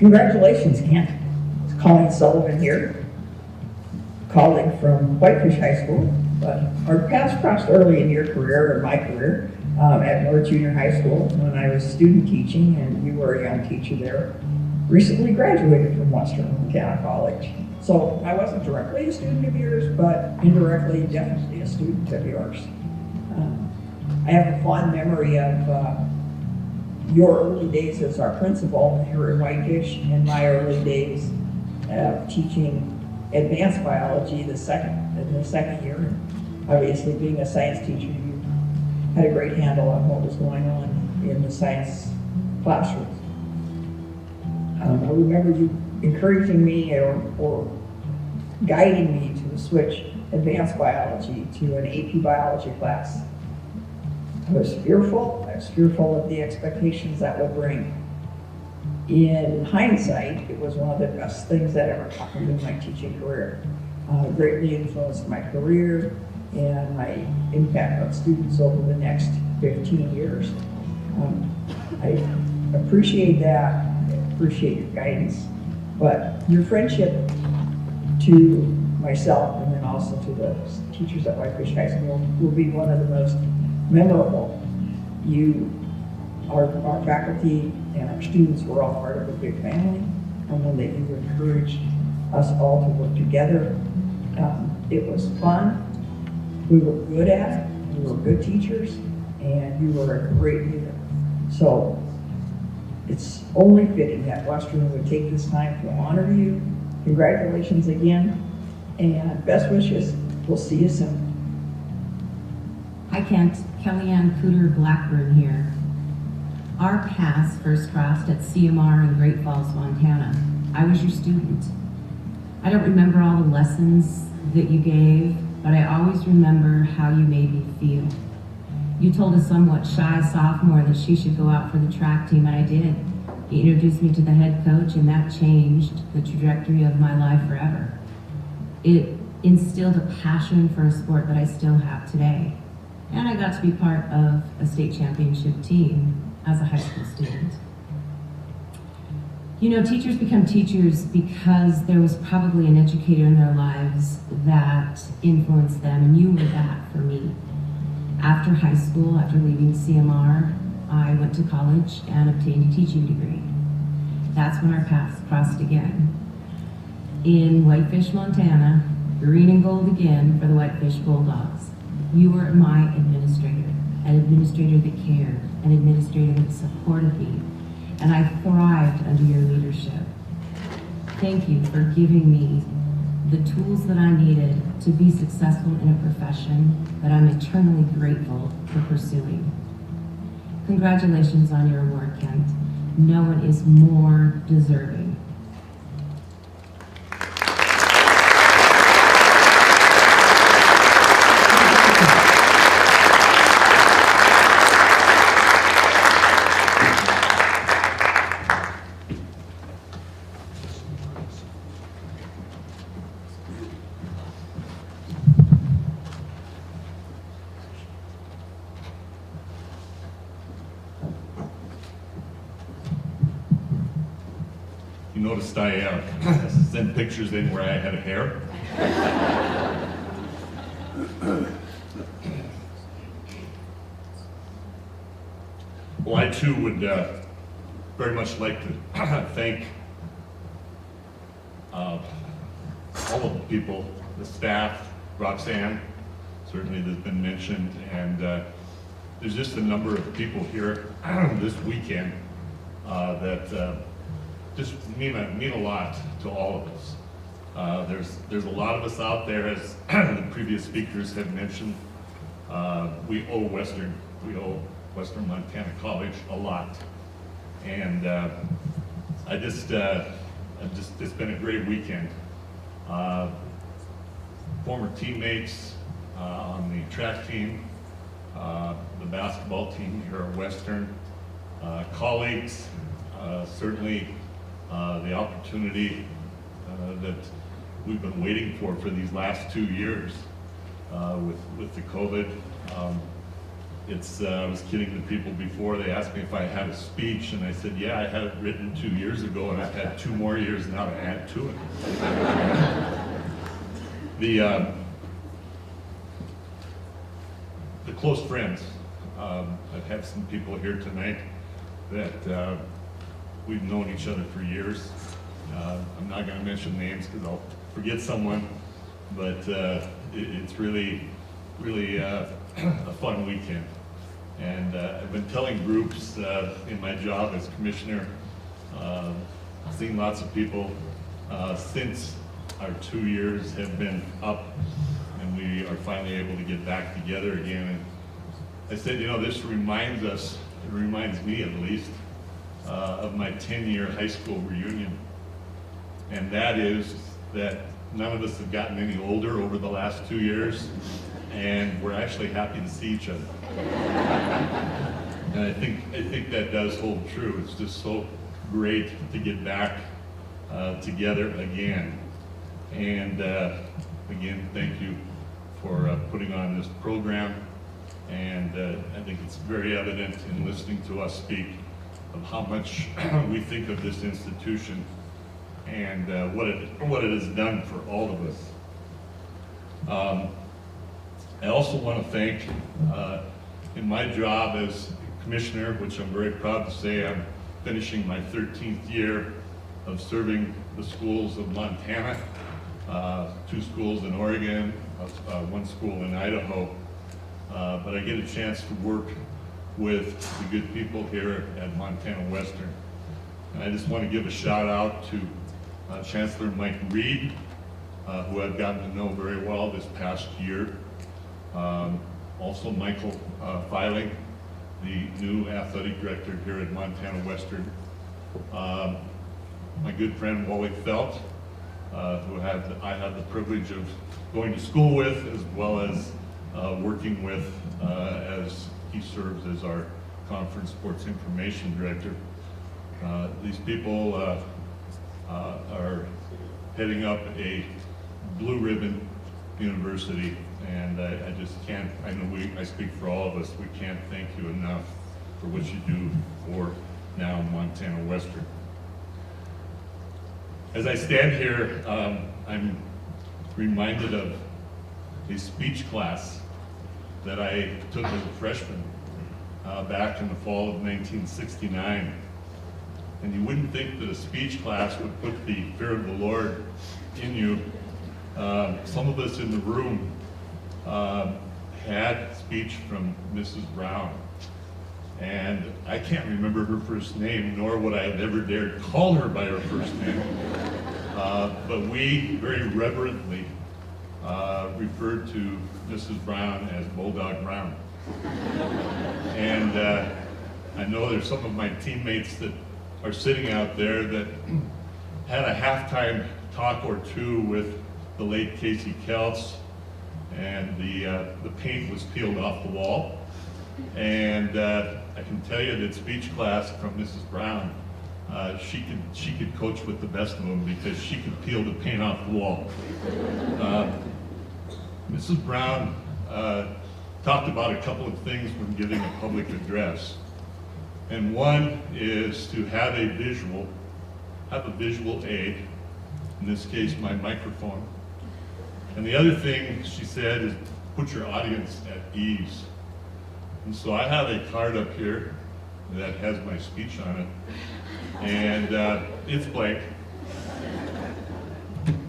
Congratulations, Kent. It's Colleen Sullivan here, colleague from Whitefish High School. But our paths crossed early in your career, or my career, at North Junior High School when I was student teaching, and you were a young teacher there. Recently graduated from Western Montana College. So I wasn't directly a student of yours, but indirectly, definitely a student of yours. I have a fond memory of your early days as our principal here at Whitefish, and my early days of teaching advanced biology in the second year. And obviously, being a science teacher, you had a great handle on what was going on in the science classrooms. I remember you encouraging me or guiding me to switch advanced biology to an AP biology class. I was fearful of the expectations that would bring. In hindsight, it was one of the best things that ever happened in my teaching career. Greatly influenced my career and my impact on students over the next 15 years. I appreciate that. I appreciate your guidance, but your friendship to myself and then also to the teachers at Whitefish High School will be one of the most memorable. Our faculty and our students were all part of a big family, and when you encouraged us all to work together, it was fun. We were good at it. We were good teachers, and you were a great leader. So it's only fitting that Western would take this time to honor you. Congratulations again, and best wishes. We'll see you soon. Hi Kent, Kellyanne Cooter Blackburn here. Our paths first crossed at CMR in Great Falls, Montana. I was your student. I don't remember all the lessons that you gave, but I always remember how you made me feel. You told a somewhat shy sophomore that she should go out for the track team, and I did. You introduced me to the head coach, and that changed the trajectory of my life forever. It instilled a passion for a sport that I still have today. And I got to be part of a state championship team as a high school student. You know, teachers become teachers because there was probably an educator in their lives that influenced them, and you were that for me. After high school, after leaving CMR, I went to college and obtained a teaching degree. That's when our paths crossed again. In Whitefish, Montana, green and gold again for the Whitefish Bulldogs. You were my administrator, an administrator that cared, an administrator that supported me, and I thrived under your leadership. Thank you for giving me the tools that I needed to be successful in a profession that I'm eternally grateful for pursuing. Congratulations on your award, Kent. No one is more deserving. You noticed I sent pictures in where I had hair. Well, I too would very much like to thank all of the people, the staff, Roxanne, certainly that's been mentioned, and there's just a number of people here this weekend that just mean a lot to all of us. There's a lot of us out there, as the previous speakers have mentioned. We owe Western Montana College a lot, and it's been a great weekend. Former teammates on the track team, the basketball team here at Western, colleagues, certainly the opportunity that we've been waiting for these last 2 years with the COVID. I was kidding the people before. They asked me if I had a speech, and I said, yeah, I had it written 2 years ago, and I've had 2 more years now to add to it. The close friends. I've had some people here tonight that we've known each other for years. I'm not going to mention names because I'll forget someone, but it's really a fun weekend. And I've been telling groups in my job as commissioner, I've seen lots of people since our 2 years have been up and we are finally able to get back together again. And I said, you know, this reminds us, it reminds me at least, of my 10-year high school reunion. And that is that none of us have gotten any older over the last 2 years, and we're actually happy to see each other. And I think that does hold true. It's just so great to get back together again. And again, thank you for putting on this program. And I think it's very evident in listening to us speak of how much we think of this institution and what it has done for all of us. I also want to thank, in my job as commissioner, which I'm very proud to say I'm finishing my 13th year of serving the schools of Montana, 2 schools in Oregon, 1 school in Idaho. But I get a chance to work with the good people here at Montana Western. And I just want to give a shout out to Chancellor Mike Reed, who I've gotten to know very well this past year. Also Michael Filing, the new athletic director here at Montana Western. My good friend Wally Felt, who I have the privilege of going to school with, as well as working with as he serves as our conference sports information director. These people are heading up a blue ribbon university, and I just can't, I know I speak for all of us, we can't thank you enough for what you do for now Montana Western. As I stand here, I'm reminded of a speech class that I took as a freshman back in the fall of 1969. And you wouldn't think that a speech class would put the fear of the Lord in you. Some of us in the room had speech from Mrs. Brown. And I can't remember her first name, nor would I have ever dared call her by her first name. But we very reverently referred to Mrs. Brown as Bulldog Brown. And I know there's some of my teammates that are sitting out there that had a halftime talk or two with the late Casey Kelts, and the paint was peeled off the wall. And I can tell you that speech class from Mrs. Brown, she could coach with the best of them because she could peel the paint off the wall. Mrs. Brown talked about a couple of things when giving a public address. And one is to have a visual aid, in this case my microphone. And the other thing she said is put your audience at ease. And so I have a card up here that has my speech on it, and it's blank.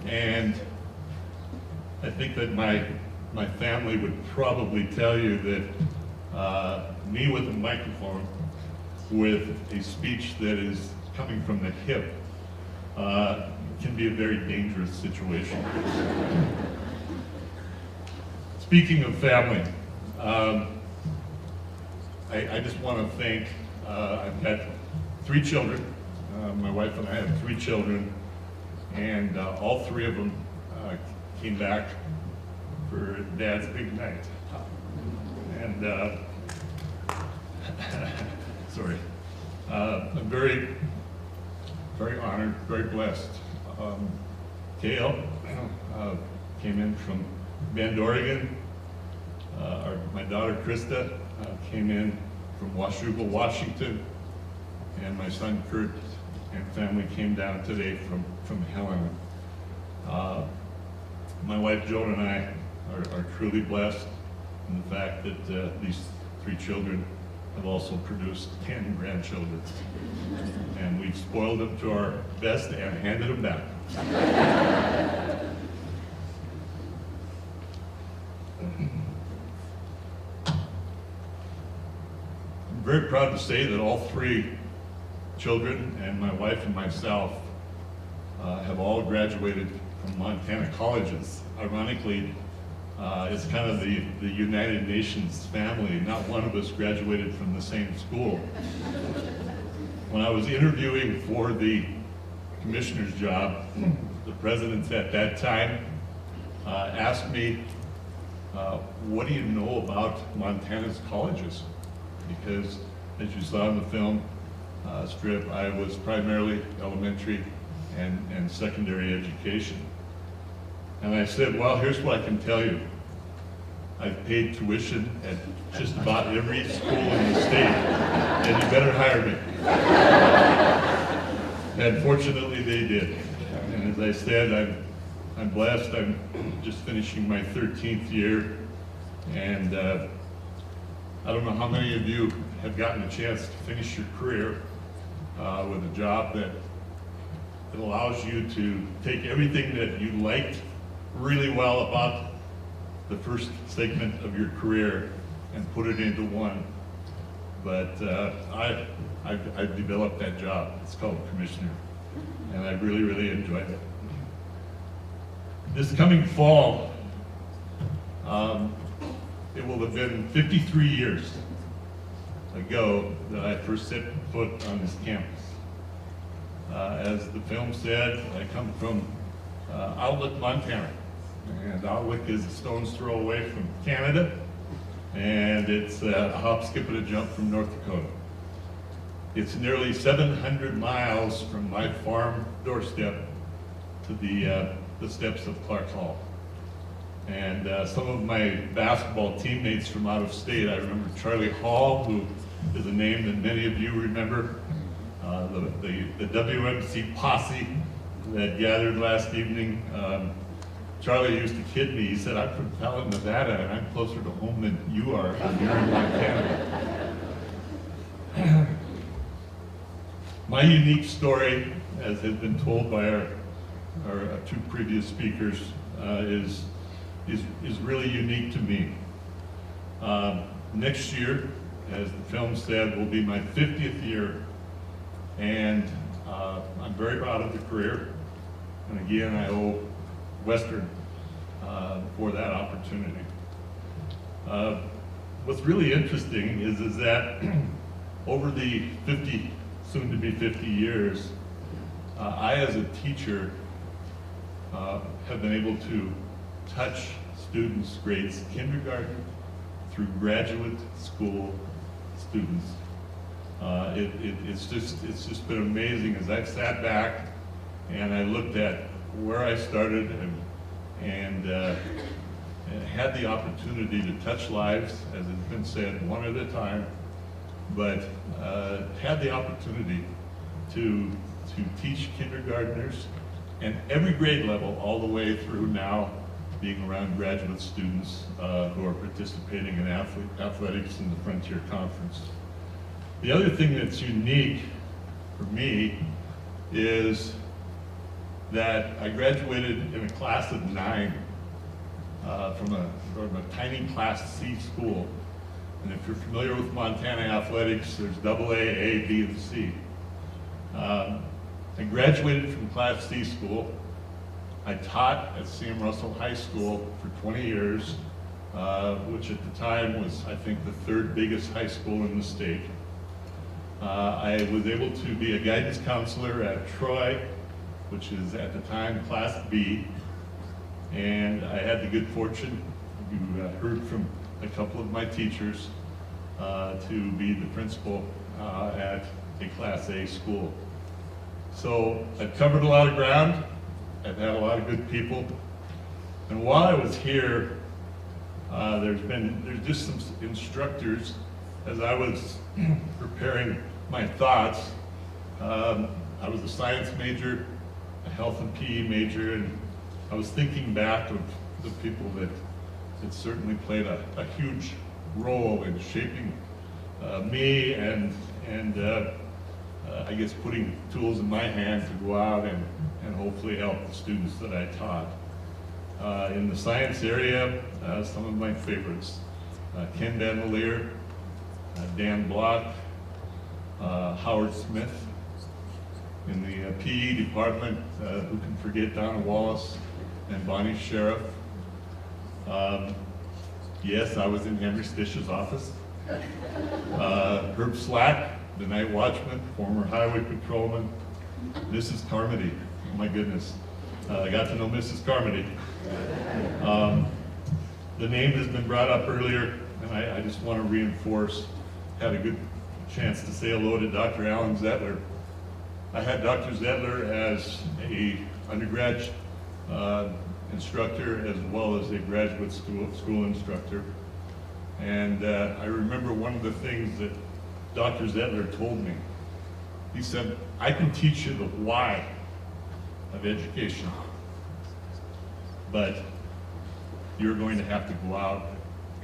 And I think that my family would probably tell you that me with a microphone, with a speech that is coming from the hip, can be a very dangerous situation. Speaking of family, I just want to thank, I've got 3 children. My wife and I have 3 children, and all 3 of them came back for Dad's big night. And sorry, I'm very, very honored, very blessed. Kale came in from Bend, Oregon. My daughter Krista came in from Washougal, Washington, and my son Kurt and family came down today from Helena. My wife Joan and I are truly blessed in the fact that these 3 children have also produced 10 grandchildren. And we've spoiled them to our best and handed them back. I'm very proud to say that all 3 children and my wife and myself have all graduated from Montana colleges. Ironically, it's kind of the United Nations family. Not one of us graduated from the same school. When I was interviewing for the commissioner's job, the president at that time asked me, what do you know about Montana's colleges? Because as you saw in the film strip, I was primarily elementary and secondary education. And I said, well, here's what I can tell you. I've paid tuition at just about every school in the state, and you better hire me. And fortunately, they did. And as I said, I'm blessed. I'm just finishing my 13th year, and I don't know how many of you have gotten a chance to finish your career with a job that allows you to take everything that you liked really well about the first segment of your career and put it into one. But I've developed that job. It's called commissioner, and I really, really enjoyed it. This coming fall, it will have been 53 years ago that I first set foot on this campus. As the film said, I come from Outlook, Montana. And Outlook is a stone's throw away from Canada, and it's a hop, skip, and a jump from North Dakota. It's nearly 700 miles from my farm doorstep to the steps of Clark Hall. And some of my basketball teammates from out of state, I remember Charlie Hall, who is a name that many of you remember, the WMC posse that gathered last evening. Charlie used to kid me. He said, I'm from Fallon, Nevada, and I'm closer to home than you are, and you're in Montana. My unique story, as has been told by our 2 previous speakers, is really unique to me. Next year, as the film said, will be my 50th year, and I'm very proud of the career. And again, I owe Western for that opportunity. What's really interesting is that over the 50, soon to be 50 years, I as a teacher have been able to touch students grades kindergarten through graduate school students. It's just been amazing as I've sat back and I looked at where I started and had the opportunity to touch lives, as has been said, one at a time, but had the opportunity to teach kindergartners and every grade level all the way through now being around graduate students who are participating in athletics in the Frontier Conference. The other thing that's unique for me is that I graduated in a class of 9 from a tiny Class C school. And if you're familiar with Montana athletics, there's AA, A, B, and C. I graduated from Class C school. I taught at C.M. Russell High School for 20 years, which at the time was, I think, the 3rd biggest high school in the state. I was able to be a guidance counselor at Troy, which is at the time Class B, and I had the good fortune, you heard from a couple of my teachers, to be the principal at a Class A school. So I've covered a lot of ground, I've had a lot of good people, and while I was here, there's just some instructors as I was preparing my thoughts, I was a science major, a health and PE major, and I was thinking back of the people that certainly played a huge role in shaping me and I guess putting tools in my hand to go out and hopefully help the students that I taught. In the science area, some of my favorites, Ken Bandelier, Dan Block, Howard Smith. In the PE department, who can forget Donna Wallace and Bonnie Sheriff. Yes, I was in Henry Stish's office. Herb Slack, the night watchman, former highway patrolman. Mrs. Carmody, oh my goodness. I got to know Mrs. Carmody. The name has been brought up earlier, and I just want to reinforce, had a good chance to say hello to Dr. Alan Zettler. I had Dr. Zettler as a undergrad instructor as well as a graduate school instructor. And I remember one of the things that Dr. Zettler told me. He said, I can teach you the why of education, but you're going to have to go out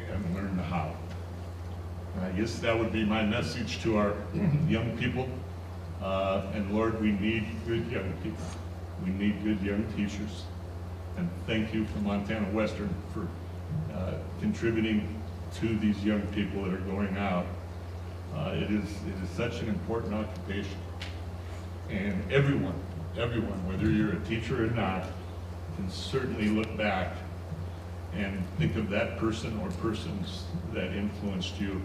and learn the how. And I guess that would be my message to our young people. And Lord, we need good young people. We need good young teachers. And thank you for Montana Western for contributing to these young people that are going out. It is such an important occupation. And everyone, whether you're a teacher or not, can certainly look back and think of that person or persons that influenced you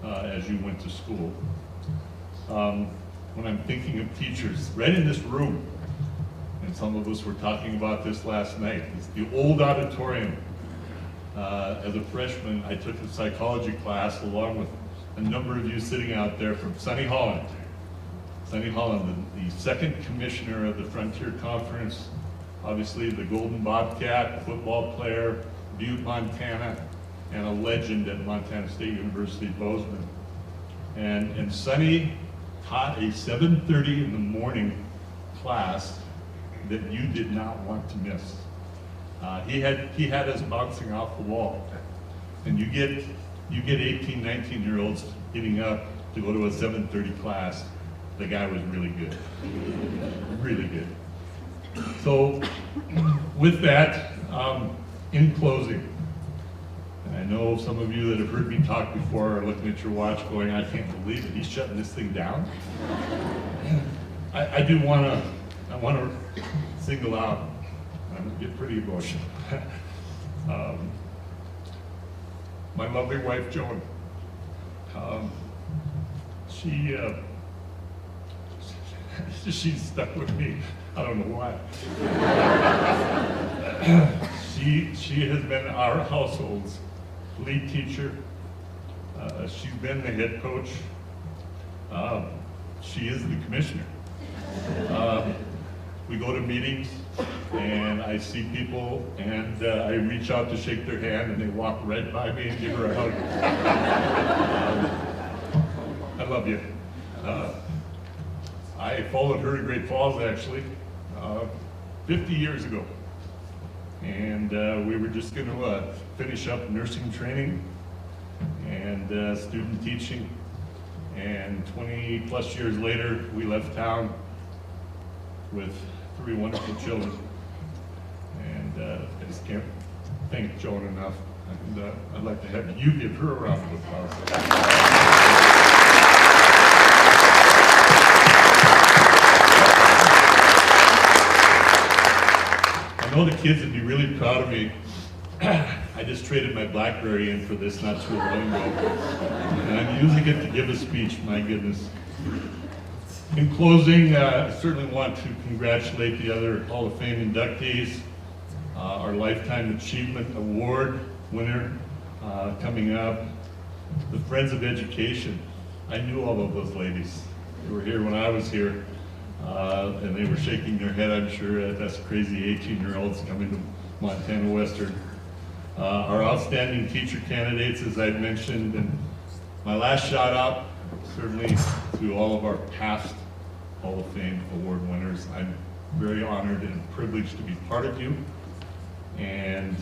as you went to school. When I'm thinking of teachers, right in this room, and some of us were talking about this last night, it's the old auditorium. As a freshman, I took a psychology class along with a number of you sitting out there from Sunny Holland. Sunny Holland, the second commissioner of the Frontier Conference, obviously the Golden Bobcat, football player, Butte, Montana, and a legend at Montana State University, Bozeman. And Sunny taught a 7:30 in the morning class that you did not want to miss. He had us bouncing off the wall. And you get 18, 19-year-olds getting up to go to a 7:30 class. The guy was really good, really good. So with that, in closing, and I know some of you that have heard me talk before are looking at your watch going, I can't believe it, he's shutting this thing down. I do want to single out, I'm going to get pretty emotional. My lovely wife, Joan, she's stuck with me. I don't know why. She has been our household's lead teacher. She's been the head coach. She is the commissioner. We go to meetings and I see people and I reach out to shake their hand and they walk right by me and give her a hug. I love you. I followed her to Great Falls actually 50 years ago. And we were just going to finish up nursing training and student teaching. And 20 plus years later, we left town with 3 wonderful children. And I just can't thank Joan enough. And I'd like to have you give her a round of applause. I know the kids would be really proud of me. I just traded my BlackBerry in for this not too long ago. And I'm using it to give a speech, my goodness. In closing, I certainly want to congratulate the other Hall of Fame inductees. Our Lifetime Achievement Award winner coming up. The Friends of Education. I knew all of those ladies. They were here when I was here. And they were shaking their head, I'm sure, at us crazy 18-year-olds coming to Montana Western. Our outstanding teacher candidates, as I've mentioned, and My last shout out, certainly to all of our past Hall of Fame award winners. I'm very honored and privileged to be part of you. And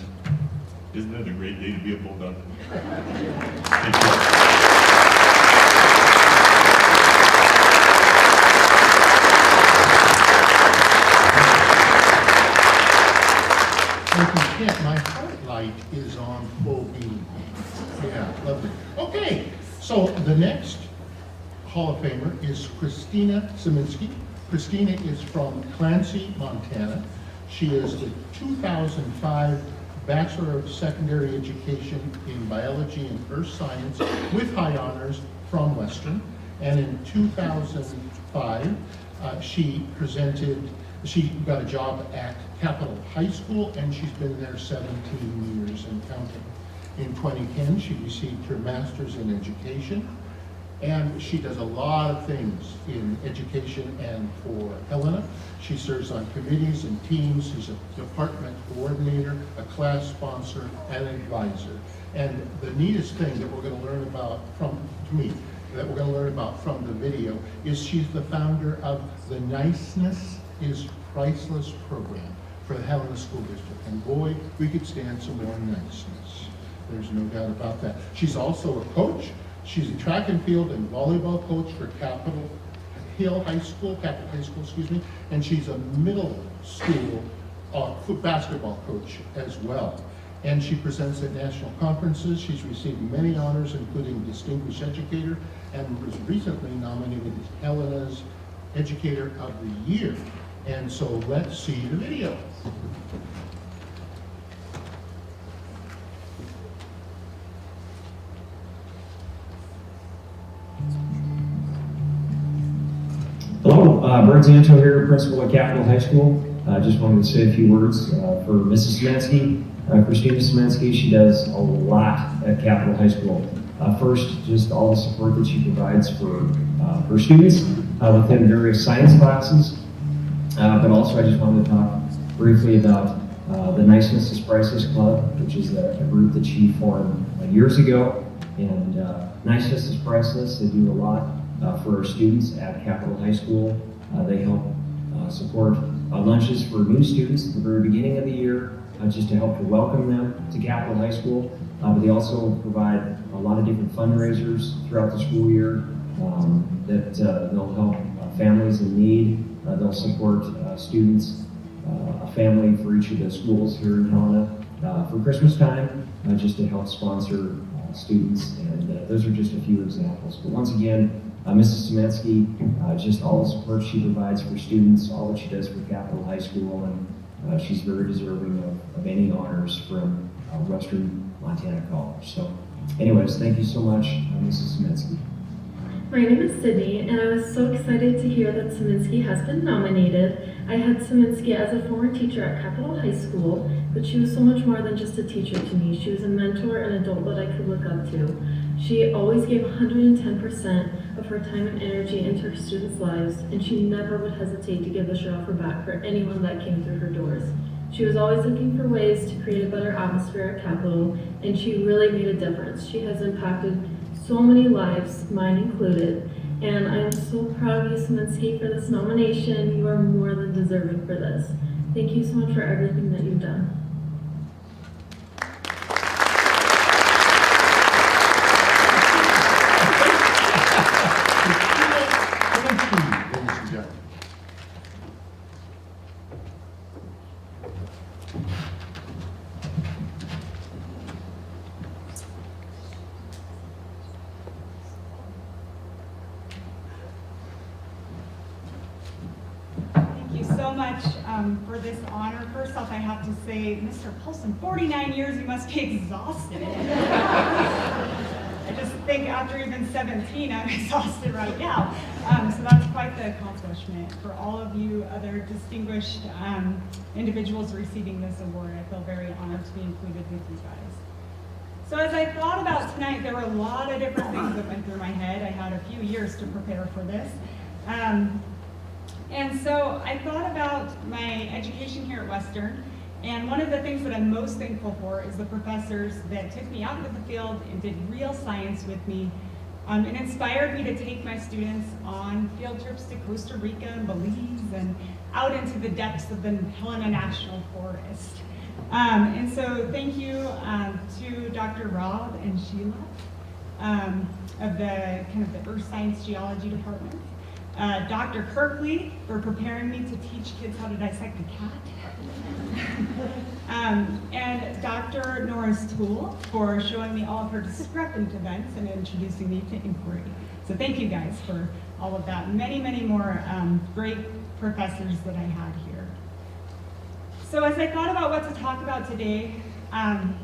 isn't it a great day to be a Bulldog? Thank you. If you can't, my heart light is on full beam. Yeah, lovely. Okay, so the next Hall of Famer is Christina Szymanski. Christina is from Clancy, Montana. She is the 2005 Bachelor of Secondary Education in Biology and Earth Science with high honors from Western. And in 2005, she got a job at Capitol High School, and she's been there 17 years and counting. In 2010, she received her master's in education, and she does a lot of things in education and for Helena. She serves on committees and teams. She's a department coordinator, a class sponsor, and an advisor. And the neatest thing that we're going to learn about from the video is she's the founder of the Niceness is Priceless program for the Helena School District. And boy, we could stand some more niceness. There's no doubt about that. She's also a coach. She's a track and field and volleyball coach for Capitol High School, and she's a middle school basketball coach as well. And she presents at national conferences. She's received many honors, including Distinguished Educator, and was recently nominated as Helena's Educator of the Year. And so let's see the video. Hello, Bert Zanto here, principal at Capitol High School. I just wanted to say a few words for Mrs. Szymanski. Christina Szymanski, she does a lot at Capitol High School. First, just all the support that she provides for her students within various science classes. But also I just wanted to talk briefly about the Niceness is Priceless Club, which is a group that she formed years ago. And Niceness is Priceless. They do a lot for our students at Capitol High School. They help support lunches for new students at the very beginning of the year, just to help to welcome them to Capitol High School. But they also provide a lot of different fundraisers throughout the school year that they'll help families in need. They'll support students, a family for each of the schools here in Helena for Christmas time, just to help sponsor students. And those are just a few examples. But once again, Mrs. Szymanski, just all the support she provides for students, all that she does for Capitol High School, and she's very deserving of any honors from Western Montana College. So anyways, thank you so much, Mrs. Szymanski. My name is Sydney, and I was so excited to hear that Szymanski has been nominated. I had Szymanski as a former teacher at Capitol High School, but she was so much more than just a teacher to me. She was a mentor and adult that I could look up to. She always gave 110% of her time and energy into her students' lives, and she never would hesitate to give the shirt off her back for anyone that came through her doors. She was always looking for ways to create a better atmosphere at Capitol, and she really made a difference. She has impacted so many lives, mine included, and I am so proud of you, Szymanski, for this nomination. You are more than deserving for this. Thank you so much for everything that you've done. For this honor. First off, I have to say, Mr. Polson, 49 years, you must be exhausted. I just think after even 17, I'm exhausted right now. So that's quite the accomplishment. For all of you other distinguished individuals receiving this award, I feel very honored to be included with you guys. So as I thought about tonight, there were a lot of different things that went through my head. I had a few years to prepare for this. And so I thought about my education here at Western, and one of the things that I'm most thankful for is the professors that took me out into the field and did real science with me It inspired me to take my students on field trips to Costa Rica and Belize and out into the depths of the Helena National Forest. And so thank you to Dr. Rob and Sheila of the Earth Science Geology Department. Dr. Kirkley for preparing me to teach kids how to dissect a cat. And Dr. Norris Toole for showing me all of her discrepant events and introducing me to inquiry. So thank you guys for all of that. Many, many more great professors that I had here. So as I thought about what to talk about today, and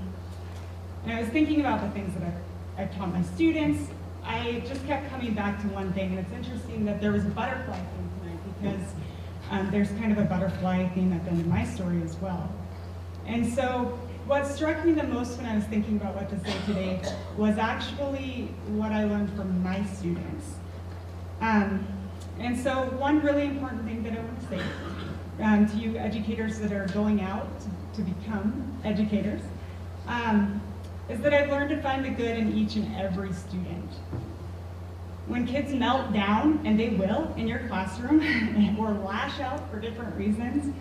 I was thinking about the things that I've taught my students, I just kept coming back to one thing, and it's interesting that there was a butterfly theme tonight because there's kind of a butterfly theme at the end of my story as well. And so what struck me the most when I was thinking about what to say today was actually what I learned from my students. And so one really important thing that I want to say to you educators that are going out to become educators is that I've learned to find the good in each and every student. When kids melt down, and they will in your classroom, or lash out for different reasons,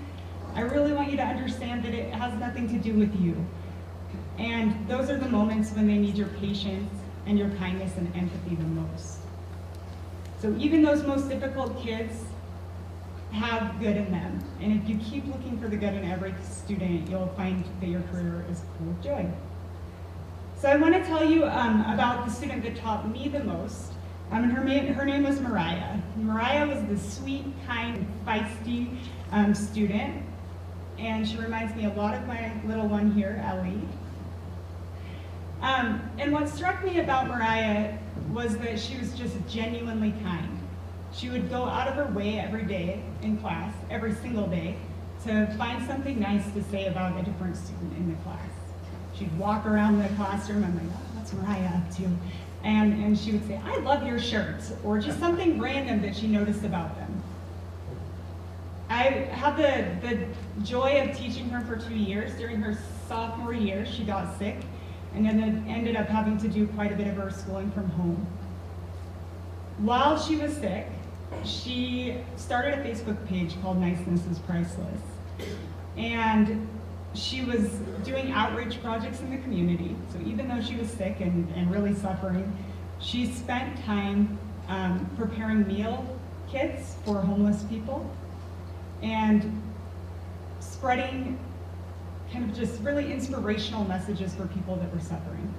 I really want you to understand that it has nothing to do with you. And those are the moments when they need your patience and your kindness and empathy the most. So even those most difficult kids have good in them. And if you keep looking for the good in every student, you'll find that your career is full of joy. So I want to tell you about the student that taught me the most. And her name was Mariah. Mariah was the sweet, kind, feisty student. And she reminds me a lot of my little one here, Ellie. And what struck me about Mariah was that she was just genuinely kind. She would go out of her way every day in class, every single day, to find something nice to say about a different student in the class. She'd walk around the classroom, I'm like, oh, what's Mariah up to? And she would say, I love your shirts, or just something random that she noticed about them. I had the joy of teaching her for 2 years. During her sophomore year, she got sick, and then ended up having to do quite a bit of her schooling from home. While she was sick, she started a Facebook page called Niceness is Priceless. And she was doing outreach projects in the community. So even though she was sick and really suffering, she spent time preparing meal kits for homeless people and spreading kind of just really inspirational messages for people that were suffering.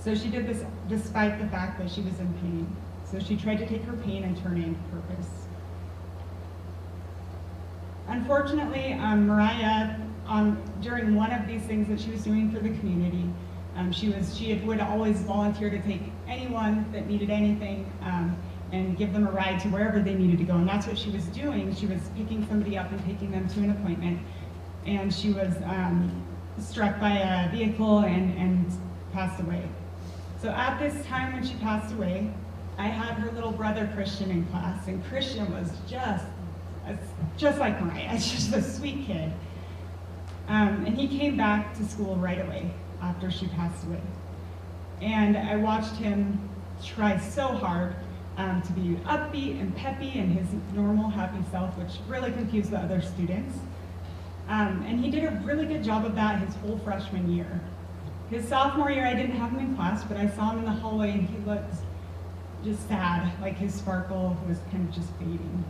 So she did this despite the fact that she was in pain. So she tried to take her pain and turn it into purpose. Unfortunately, Mariah, during one of these things that she was doing for the community, she would always volunteer to take anyone that needed anything and give them a ride to wherever they needed to go. And that's what she was doing. She was picking somebody up and taking them to an appointment. And she was struck by a vehicle and passed away. So at this time when she passed away, I had her little brother Christian in class, and Christian was just like Mariah, just a sweet kid. And he came back to school right away after she passed away. And I watched him try so hard to be upbeat and peppy and his normal happy self, which really confused the other students. And he did a really good job of that his whole freshman year. His sophomore year, I didn't have him in class, but I saw him in the hallway and he looked just sad, like his sparkle was kind of just fading.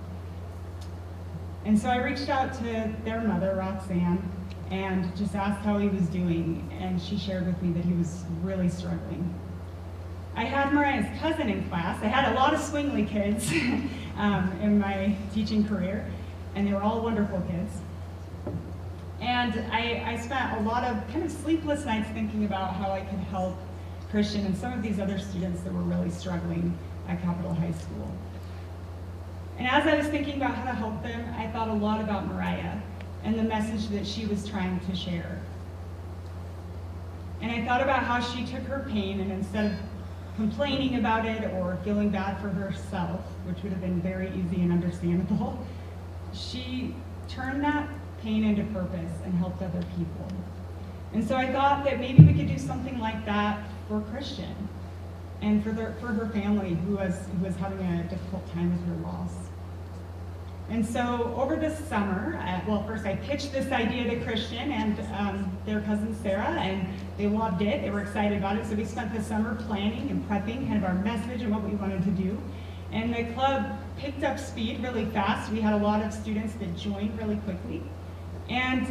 And so I reached out to their mother, Roxanne, and just asked how he was doing, and she shared with me that he was really struggling. I had Mariah's cousin in class. I had a lot of swingly kids in my teaching career, and they were all wonderful kids. And I spent a lot of kind of sleepless nights thinking about how I could help Christian and some of these other students that were really struggling at Capitol High School. And as I was thinking about how to help them, I thought a lot about Mariah and the message that she was trying to share. And I thought about how she took her pain, and instead of complaining about it or feeling bad for herself, which would have been very easy and understandable, she turned that pain into purpose and helped other people. And so I thought that maybe we could do something like that for Christian and for her family who was having a difficult time with her loss. And so over this summer, well, first I pitched this idea to Christian and their cousin Sarah, and they loved it. They were excited about it. So we spent the summer planning and prepping kind of our message and what we wanted to do. And the club picked up speed really fast. We had a lot of students that joined really quickly. And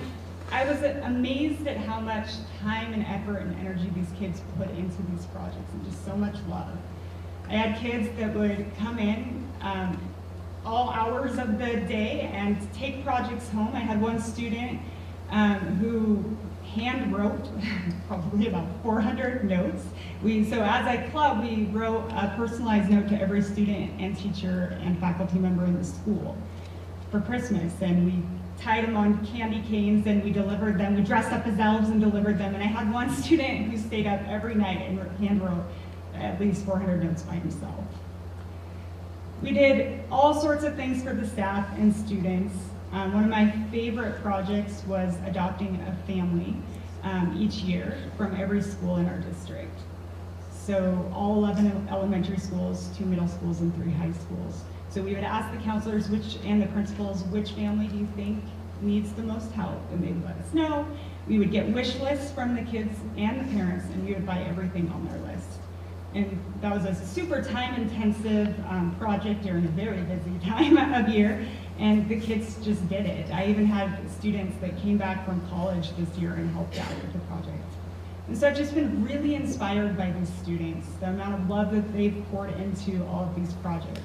I was amazed at how much time and effort and energy these kids put into these projects, and just so much love. I had kids that would come in all hours of the day and take projects home. I had one student who hand wrote probably about 400 notes. So as a club, we wrote a personalized note to every student and teacher and faculty member in the school for Christmas, and we tied them on candy canes and we delivered them. We dressed up as elves and delivered them, and I had one student who stayed up every night and hand wrote at least 400 notes by himself. We did all sorts of things for the staff and students. One of my favorite projects was adopting a family each year from every school in our district. So all 11 elementary schools, 2 middle schools, and 3 high schools. So we would ask the counselors and the principals, which family do you think needs the most help? And they would let us know. We would get wish lists from the kids and the parents, and we would buy everything on their list. And that was a super time-intensive project during a very busy time of year, and the kids just did it. I even had students that came back from college this year and helped out with the project. And so I've just been really inspired by these students, the amount of love that they've poured into all of these projects.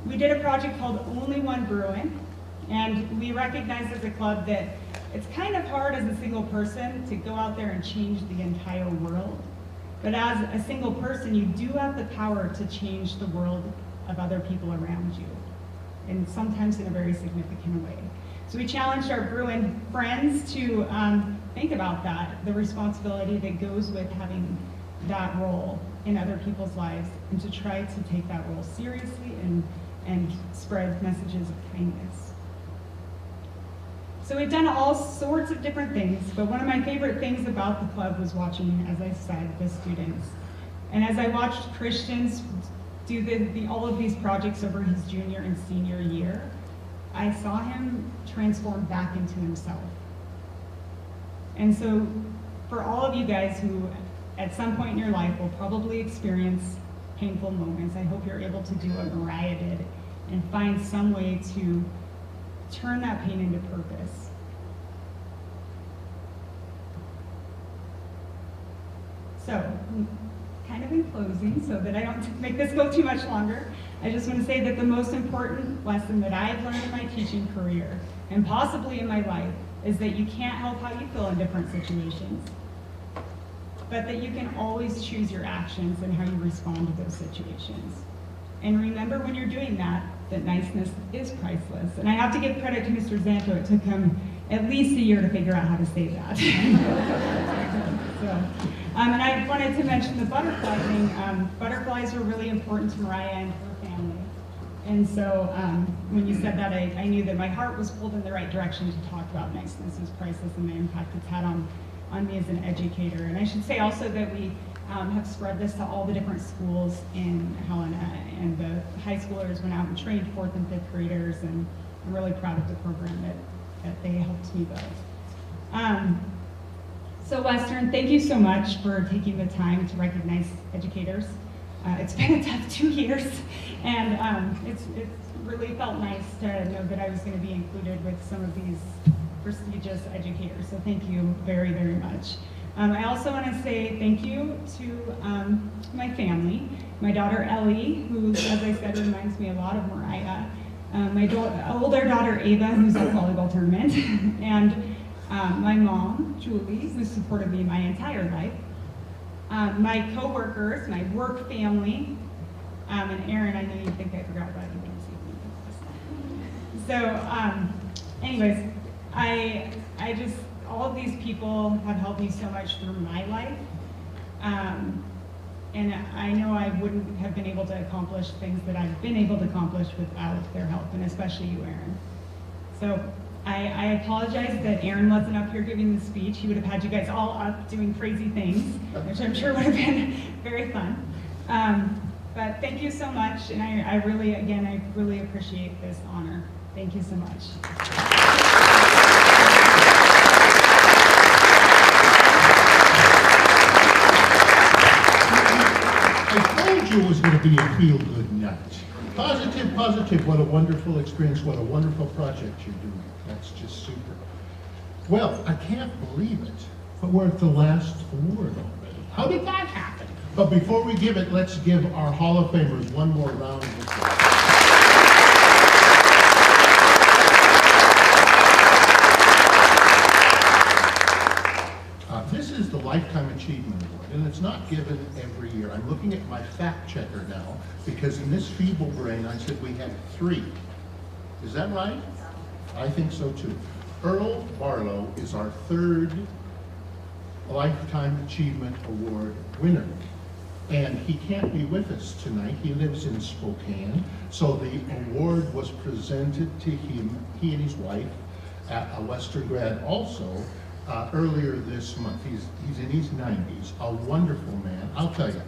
We did a project called Only One Bruin, and we recognized as a club that it's kind of hard as a single person to go out there and change the entire world. But as a single person, you do have the power to change the world of other people around you, and sometimes in a very significant way. So we challenged our Bruin friends to think about that, the responsibility that goes with having that role in other people's lives, and to try to take that role seriously and spread messages of kindness. So we've done all sorts of different things, but one of my favorite things about the club was watching, as I said, the students. And as I watched Christians do all of these projects over his junior and senior year, I saw him transform back into himself. And so for all of you guys who at some point in your life will probably experience painful moments, I hope you're able to do what Mariah did and find some way to turn that pain into purpose. So, kind of in closing, so that I don't make this go too much longer, I just want to say that the most important lesson that I've learned in my teaching career, and possibly in my life, is that you can't help how you feel in different situations, but that you can always choose your actions and how you respond to those situations. And remember when you're doing that niceness is priceless. And I have to give credit to Mr. Zanto. It took him at least a year to figure out how to say that. And I wanted to mention the butterfly thing. Butterflies were really important to Mariah and her family. And so when you said that, I knew that my heart was pulled in the right direction to talk about niceness is priceless and the impact it's had on me as an educator. And I should say also that we have spread this to all the different schools in Helena, and the high schoolers went out and trained 4th and 5th graders, and I'm really proud of the program that they helped me build. So Western, thank you so much for taking the time to recognize educators. It's been a tough 2 years, and it's really felt nice to know that I was going to be included with some of these prestigious educators, so thank you very, very much. I also want to say thank you to my family, my daughter Ellie, who, as I said, reminds me a lot of Mariah, my older daughter Ava, who's at the volleyball tournament, and my mom, Julie, who supported me my entire life, my co-workers, my work family, and Aaron, I know you think I forgot about you. So anyways, I just, all of these people have helped me so much through my life, and I know I wouldn't have been able to accomplish things that I've been able to accomplish without their help, and especially you, Aaron. So I apologize that Aaron wasn't up here giving the speech. He would have had you guys all up doing crazy things, which I'm sure would have been very fun. But thank you so much, and I really appreciate this honor. Thank you so much. I told you it was going to be a feel-good night. Positive, positive, what a wonderful experience, what a wonderful project you're doing. That's just super. Well, I can't believe it, but we're at the last award already. How did that happen? But before we give it, let's give our Hall of Famers one more round of applause. This is the Lifetime Achievement Award, and it's not given every year. I'm looking at my fact checker now, because in this feeble brain, I said we had 3. Is that right? I think so too. Earl Barlow is our 3rd Lifetime Achievement Award winner. And he can't be with us tonight. He lives in Spokane. So the award was presented to him, he and his wife, at a Western grad also, earlier this month. He's in his 90s, a wonderful man. I'll tell you,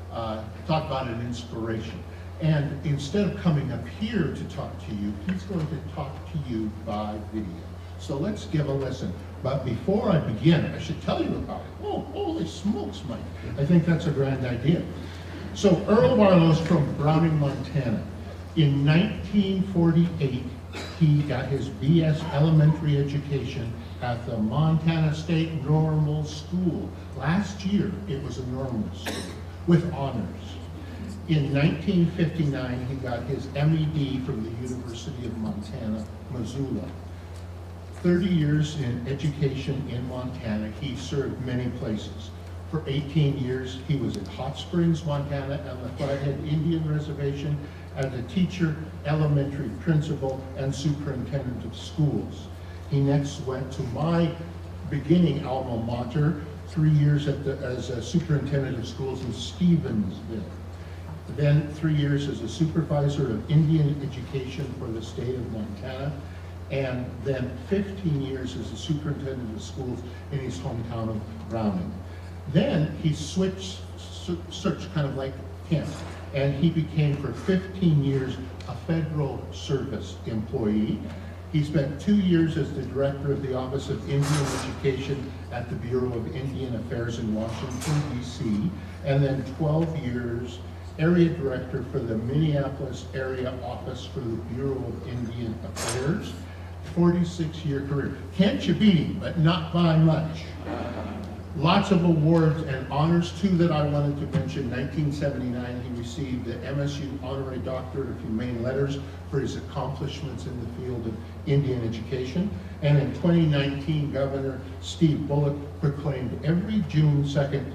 talk about an inspiration. And instead of coming up here to talk to you, he's going to talk to you by video. So let's give a listen. But before I begin, I should tell you about it. Oh, holy smokes, Mike. I think that's a grand idea. So Earl Barlow's from Browning, Montana. In 1948, he got his BS elementary education at the Montana State Normal School. Last year, it was a normal school with honors. In 1959, he got his MED from the University of Montana, Missoula. 30 years in education in Montana, he served many places. For 18 years, he was at Hot Springs, Montana, on the Flathead Indian Reservation as a teacher, elementary principal, and superintendent of schools. He next went to my beginning alma mater, 3 years as a superintendent of schools in Stevensville. Then 3 years as a supervisor of Indian education for the state of Montana, and then 15 years as a superintendent of schools in his hometown of Browning. Then he switched kind of like him, and he became for 15 years a federal service employee. He spent 2 years as the director of the Office of Indian Education at the Bureau of Indian Affairs in Washington, D.C., and then 12 years area director for the Minneapolis area office for the Bureau of Indian Affairs. 46-year career. Can't you beat him, but not by much. Lots of awards and honors, too, that I wanted to mention. 1979, he received the MSU Honorary Doctorate of Humane Letters for his accomplishments in the field of Indian education. And in 2019, Governor Steve Bullock proclaimed every June 2nd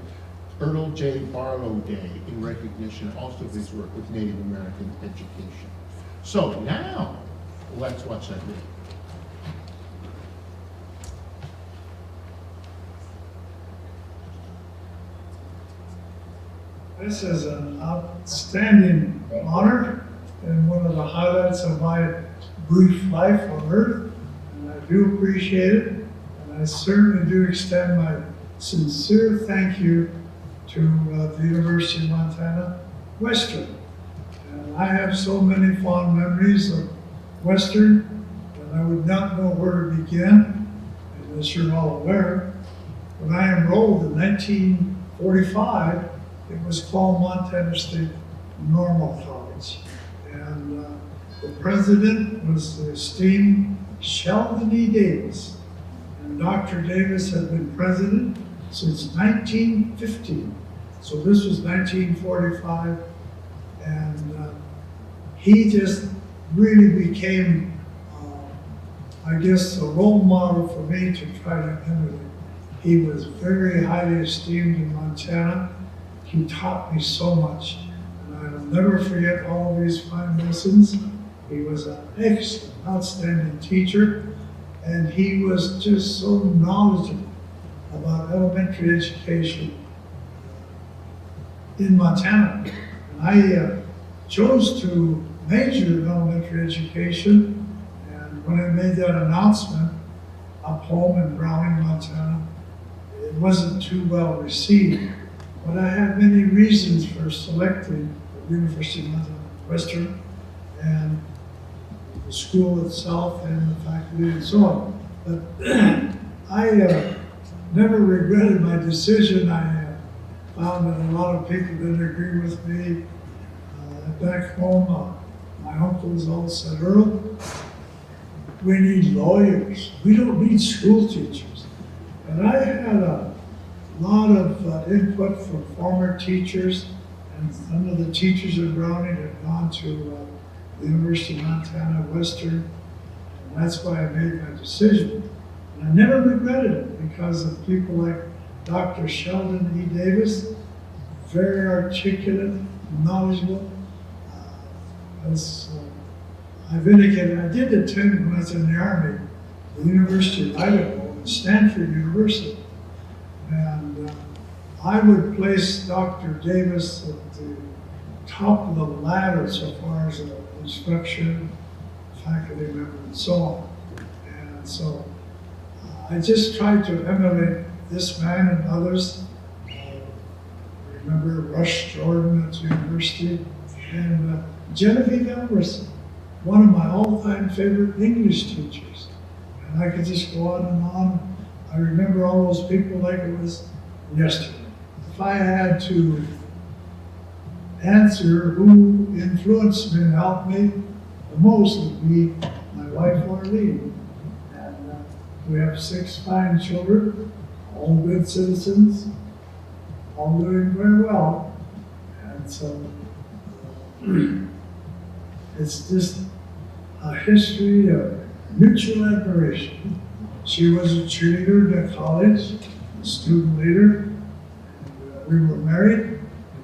Earl J. Barlow Day in recognition also of his work with Native American education. So now, let's watch that video. This is an outstanding honor and one of the highlights of my brief life on Earth, and I do appreciate it, and I certainly do extend my sincere thank you to the University of Montana Western. And I have so many fond memories of Western, and I would not know where to begin, as you're all aware. When I enrolled in 1945, it was called Montana State Normal College. And the president was the esteemed Sheldon E. Davis. And Dr. Davis had been president since 1915. So this was 1945. And he just really became, I guess, a role model for me to try to emulate. He was very highly esteemed in Montana. He taught me so much, and I'll never forget all of his fine lessons. He was an excellent, outstanding teacher, and he was just so knowledgeable about elementary education in Montana. And I chose to major in elementary education, and when I made that announcement up home in Browning, Montana, it wasn't too well received. But I had many reasons for selecting the University of Montana Western and the school itself and the faculty and so on. But I never regretted my decision. I found that a lot of people didn't agree with me. Back home, my uncles all said, Earl, we need lawyers. We don't need school teachers. And I had a lot of input from former teachers, and some of the teachers at Browning had gone to the University of Montana Western, and that's why I made my decision. And I never regretted it because of people like Dr. Sheldon E. Davis, very articulate, knowledgeable. As I've indicated, I did attend when I was in the Army, the University of Idaho, and Stanford University. And I would place Dr. Davis at the top of the ladder so far as instruction, faculty member, and so on. And so I just tried to emulate this man and others. Remember Russ Jordan at the university, and Genevieve Elverson, one of my all-time favorite English teachers. And I could just go on and on. I remember all those people like it was yesterday. If I had to answer who influenced me and helped me the most, would be my wife, Orleen. And we have 6 fine children, all good citizens, all doing very well. And so it's just a history of mutual admiration. She was a cheerleader at college, a student leader. And, we were married, and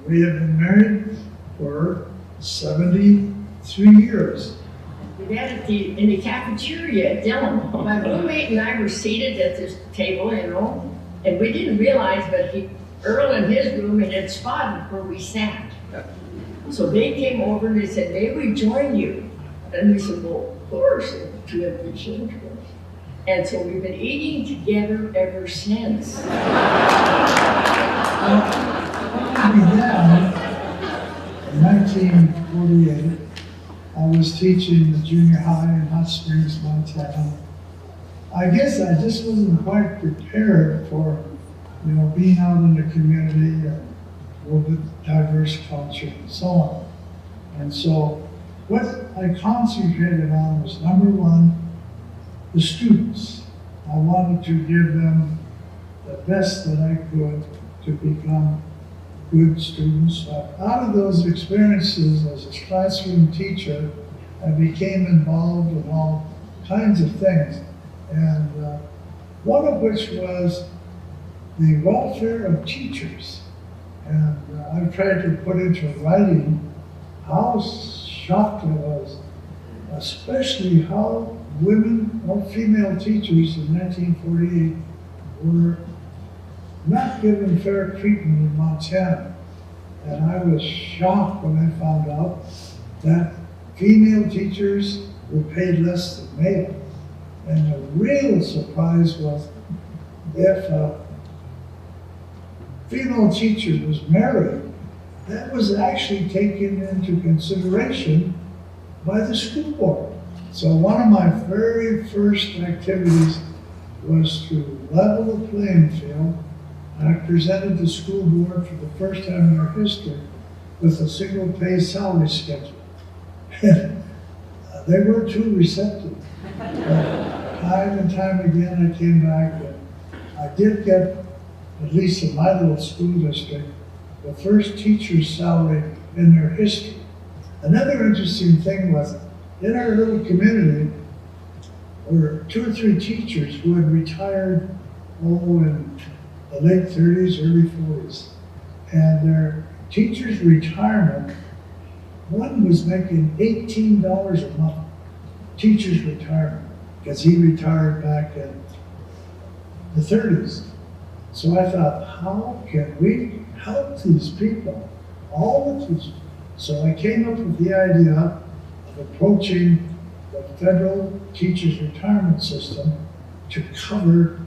we have been married for 73 years. We met in the cafeteria at Dillon. My roommate and I were seated at this table, and we didn't realize, but Earl in his room had spotted where we sat. So they came over and they said, may we join you? And we said, well, of course, to have been shown to us. And so we've been eating together ever since. In 1948, I was teaching the junior high in Hot Springs, Montana. I guess I just wasn't quite prepared for, being out in the community, a little bit diverse culture and so on. And so what I concentrated on was, number one, the students. I wanted to give them the best that I could to become good students. Out of those experiences as a classroom teacher, I became involved in all kinds of things. And one of which was the welfare of teachers. And I've tried to put into writing how shocked I was, especially how women or female teachers in 1948 were not given fair treatment in Montana. And I was shocked when I found out that female teachers were paid less than male. And the real surprise was if a female teacher was married, that was actually taken into consideration by the school board. So one of my very first activities was to level the playing field. And I presented the school board for the first time in our history with a single pay salary schedule. They weren't too receptive. But time and time again I came back, and I did get, at least in my little school district, the first teacher's salary in their history. Another interesting thing was, in our little community, were 2 or 3 teachers who had retired, in the late 30s, early 40s. And their teacher's retirement, one was making $18 a month, teacher's retirement, because he retired back in the 30s. So I thought, how can we help these people, all the teachers? So I came up with the idea of approaching the federal teachers' retirement system to cover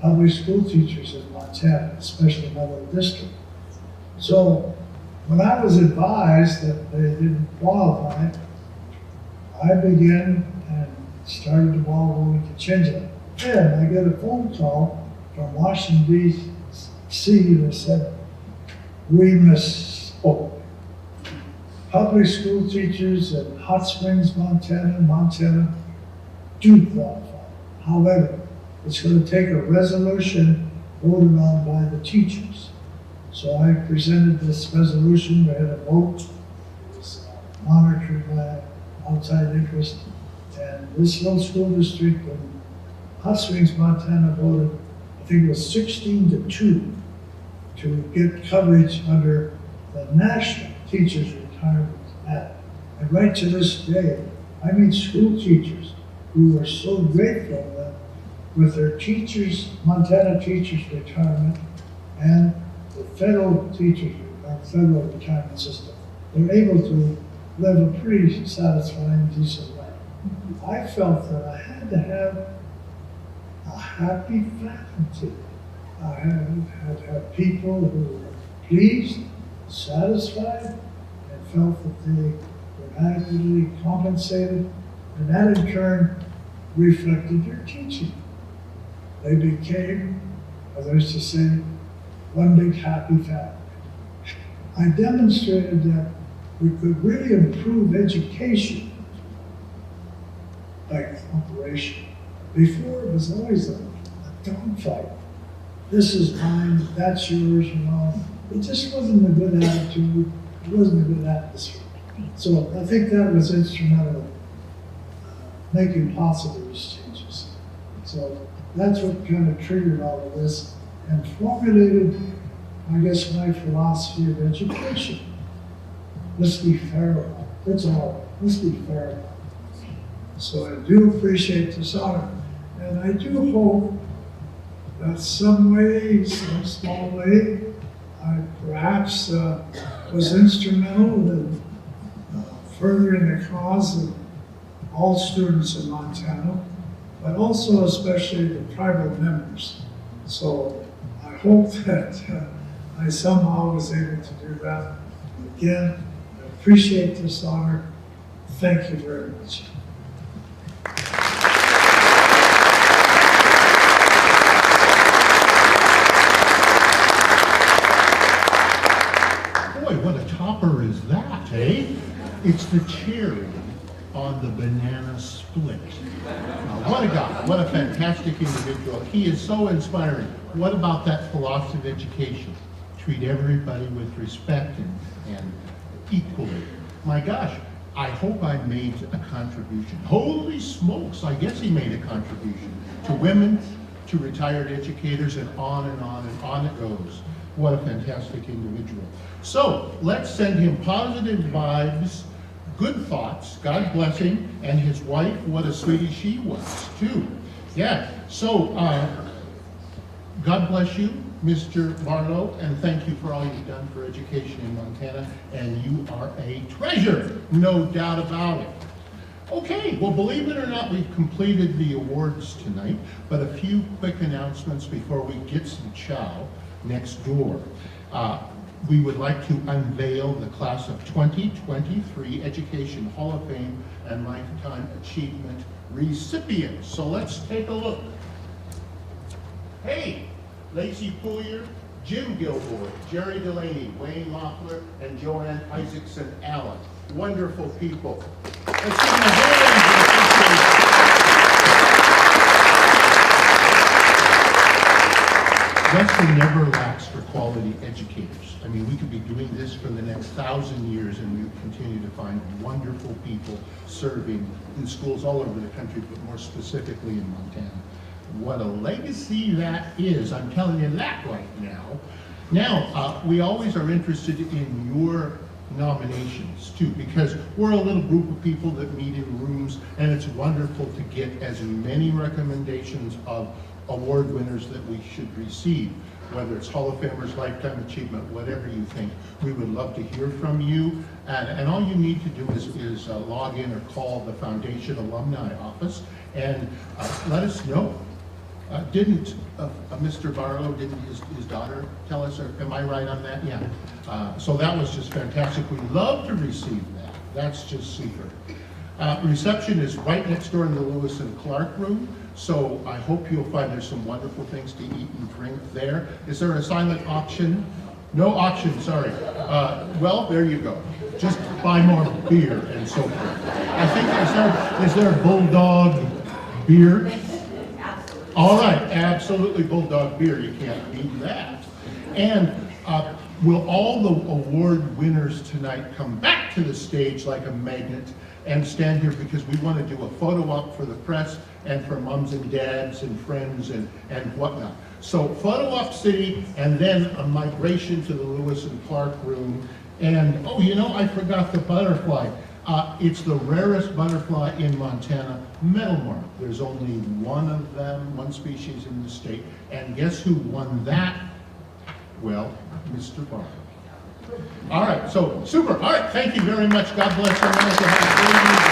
public school teachers in Montana, especially my little district. So when I was advised that they didn't qualify, I began and started the ball rolling to change it. Then I get a phone call from Washington, D.C. that said, we misspoke. Public school teachers in Hot Springs, Montana do qualify. However, it's going to take a resolution voted on by the teachers. So I presented this resolution, we had a vote, it was monitored by outside interest, and this little school district in Hot Springs, Montana voted, I think it was 16-2 to get coverage under the National Teachers Retirement Act. And right to this day, I meet school teachers who are so grateful that with their teachers, Montana teachers retirement and the federal teachers, federal retirement system, they're able to live a pretty satisfying, decent life. I felt that I had to have a happy faculty. I had to have people who were pleased, satisfied, and felt that they were adequately compensated, and that in turn reflected their teaching. They became, as I used to say, one big happy family. I demonstrated that we could really improve education by cooperation. Before, it was always a dogfight. This is mine, that's yours, you know. It just wasn't a good attitude, it wasn't a good atmosphere. So I think that was instrumental in making possible these changes. So that's what kind of triggered all of this and formulated, I guess, my philosophy of education. Let's be fair about it. That's all. Let's be fair about it. So I do appreciate this honor. And I do hope that some way, some small way, I perhaps was instrumental in furthering the cause of all students in Montana, but also especially the tribal members. So I hope that I somehow was able to do that. Again, I appreciate this honor. Thank you very much. Boy, what a topper is that, eh? It's the cherry on the banana split. What a guy, what a fantastic individual. He is so inspiring. What about that philosophy of education? Treat everybody with respect and equally. My gosh, I hope I made a contribution. Holy smokes, I guess he made a contribution to women, to retired educators, and on and on and on it goes. What a fantastic individual. So let's send him positive vibes, good thoughts, God bless him, and his wife, what a sweetie she was too. Yeah, so God bless you, Mr. Barlow, and thank you for all you've done for education in Montana, and you are a treasure, no doubt about it. Okay, well, believe it or not, we've completed the awards tonight, but a few quick announcements before we get some chow next door. We would like to unveil the class of 2023 Education Hall of Fame and Lifetime Achievement recipients. So let's take a look. Hey, Lacey Pullier, Jim Gilboy, Jerry Delaney, Wayne Loeffler, and Joanne Isaacson Allen. Wonderful people. Let's give them a hand. Western never lacks for quality educators. I mean, we could be doing this for the next 1,000 years and we would continue to find wonderful people serving in schools all over the country, but more specifically in Montana. What a legacy that is, I'm telling you that right now. Now, we always are interested in your nominations too, because we're a little group of people that meet in rooms, and it's wonderful to get as many recommendations of award winners that we should receive. whether it's Hall of Famers, Lifetime Achievement, whatever you think. We would love to hear from you. And all you need to do is log in or call the Foundation Alumni Office and let us know. Didn't Mr. Barlow, didn't his daughter tell us, or am I right on that? Yeah. So that was just fantastic. We love to receive that. That's just super. Reception is right next door in the Lewis and Clark room, so I hope you'll find there's some wonderful things to eat and drink there. Is there a silent auction? No auction, sorry. Well, there you go. Just buy more beer and so forth. I think, is there Bulldog beer? All right, absolutely Bulldog beer. You can't beat that. And will all the award winners tonight come back to the stage like a magnet and stand here, because we want to do a photo op for the press and for moms and dads and friends and whatnot. So photo op city, and then a migration to the Lewis and Clark room. And oh, you know, I forgot the butterfly. It's the rarest butterfly in Montana, metalmark. There's only one of them, one species in the state. And guess who won that? Well, Mr. Barlow. All right, so super. All right, thank you very much. God bless America. Have a great evening.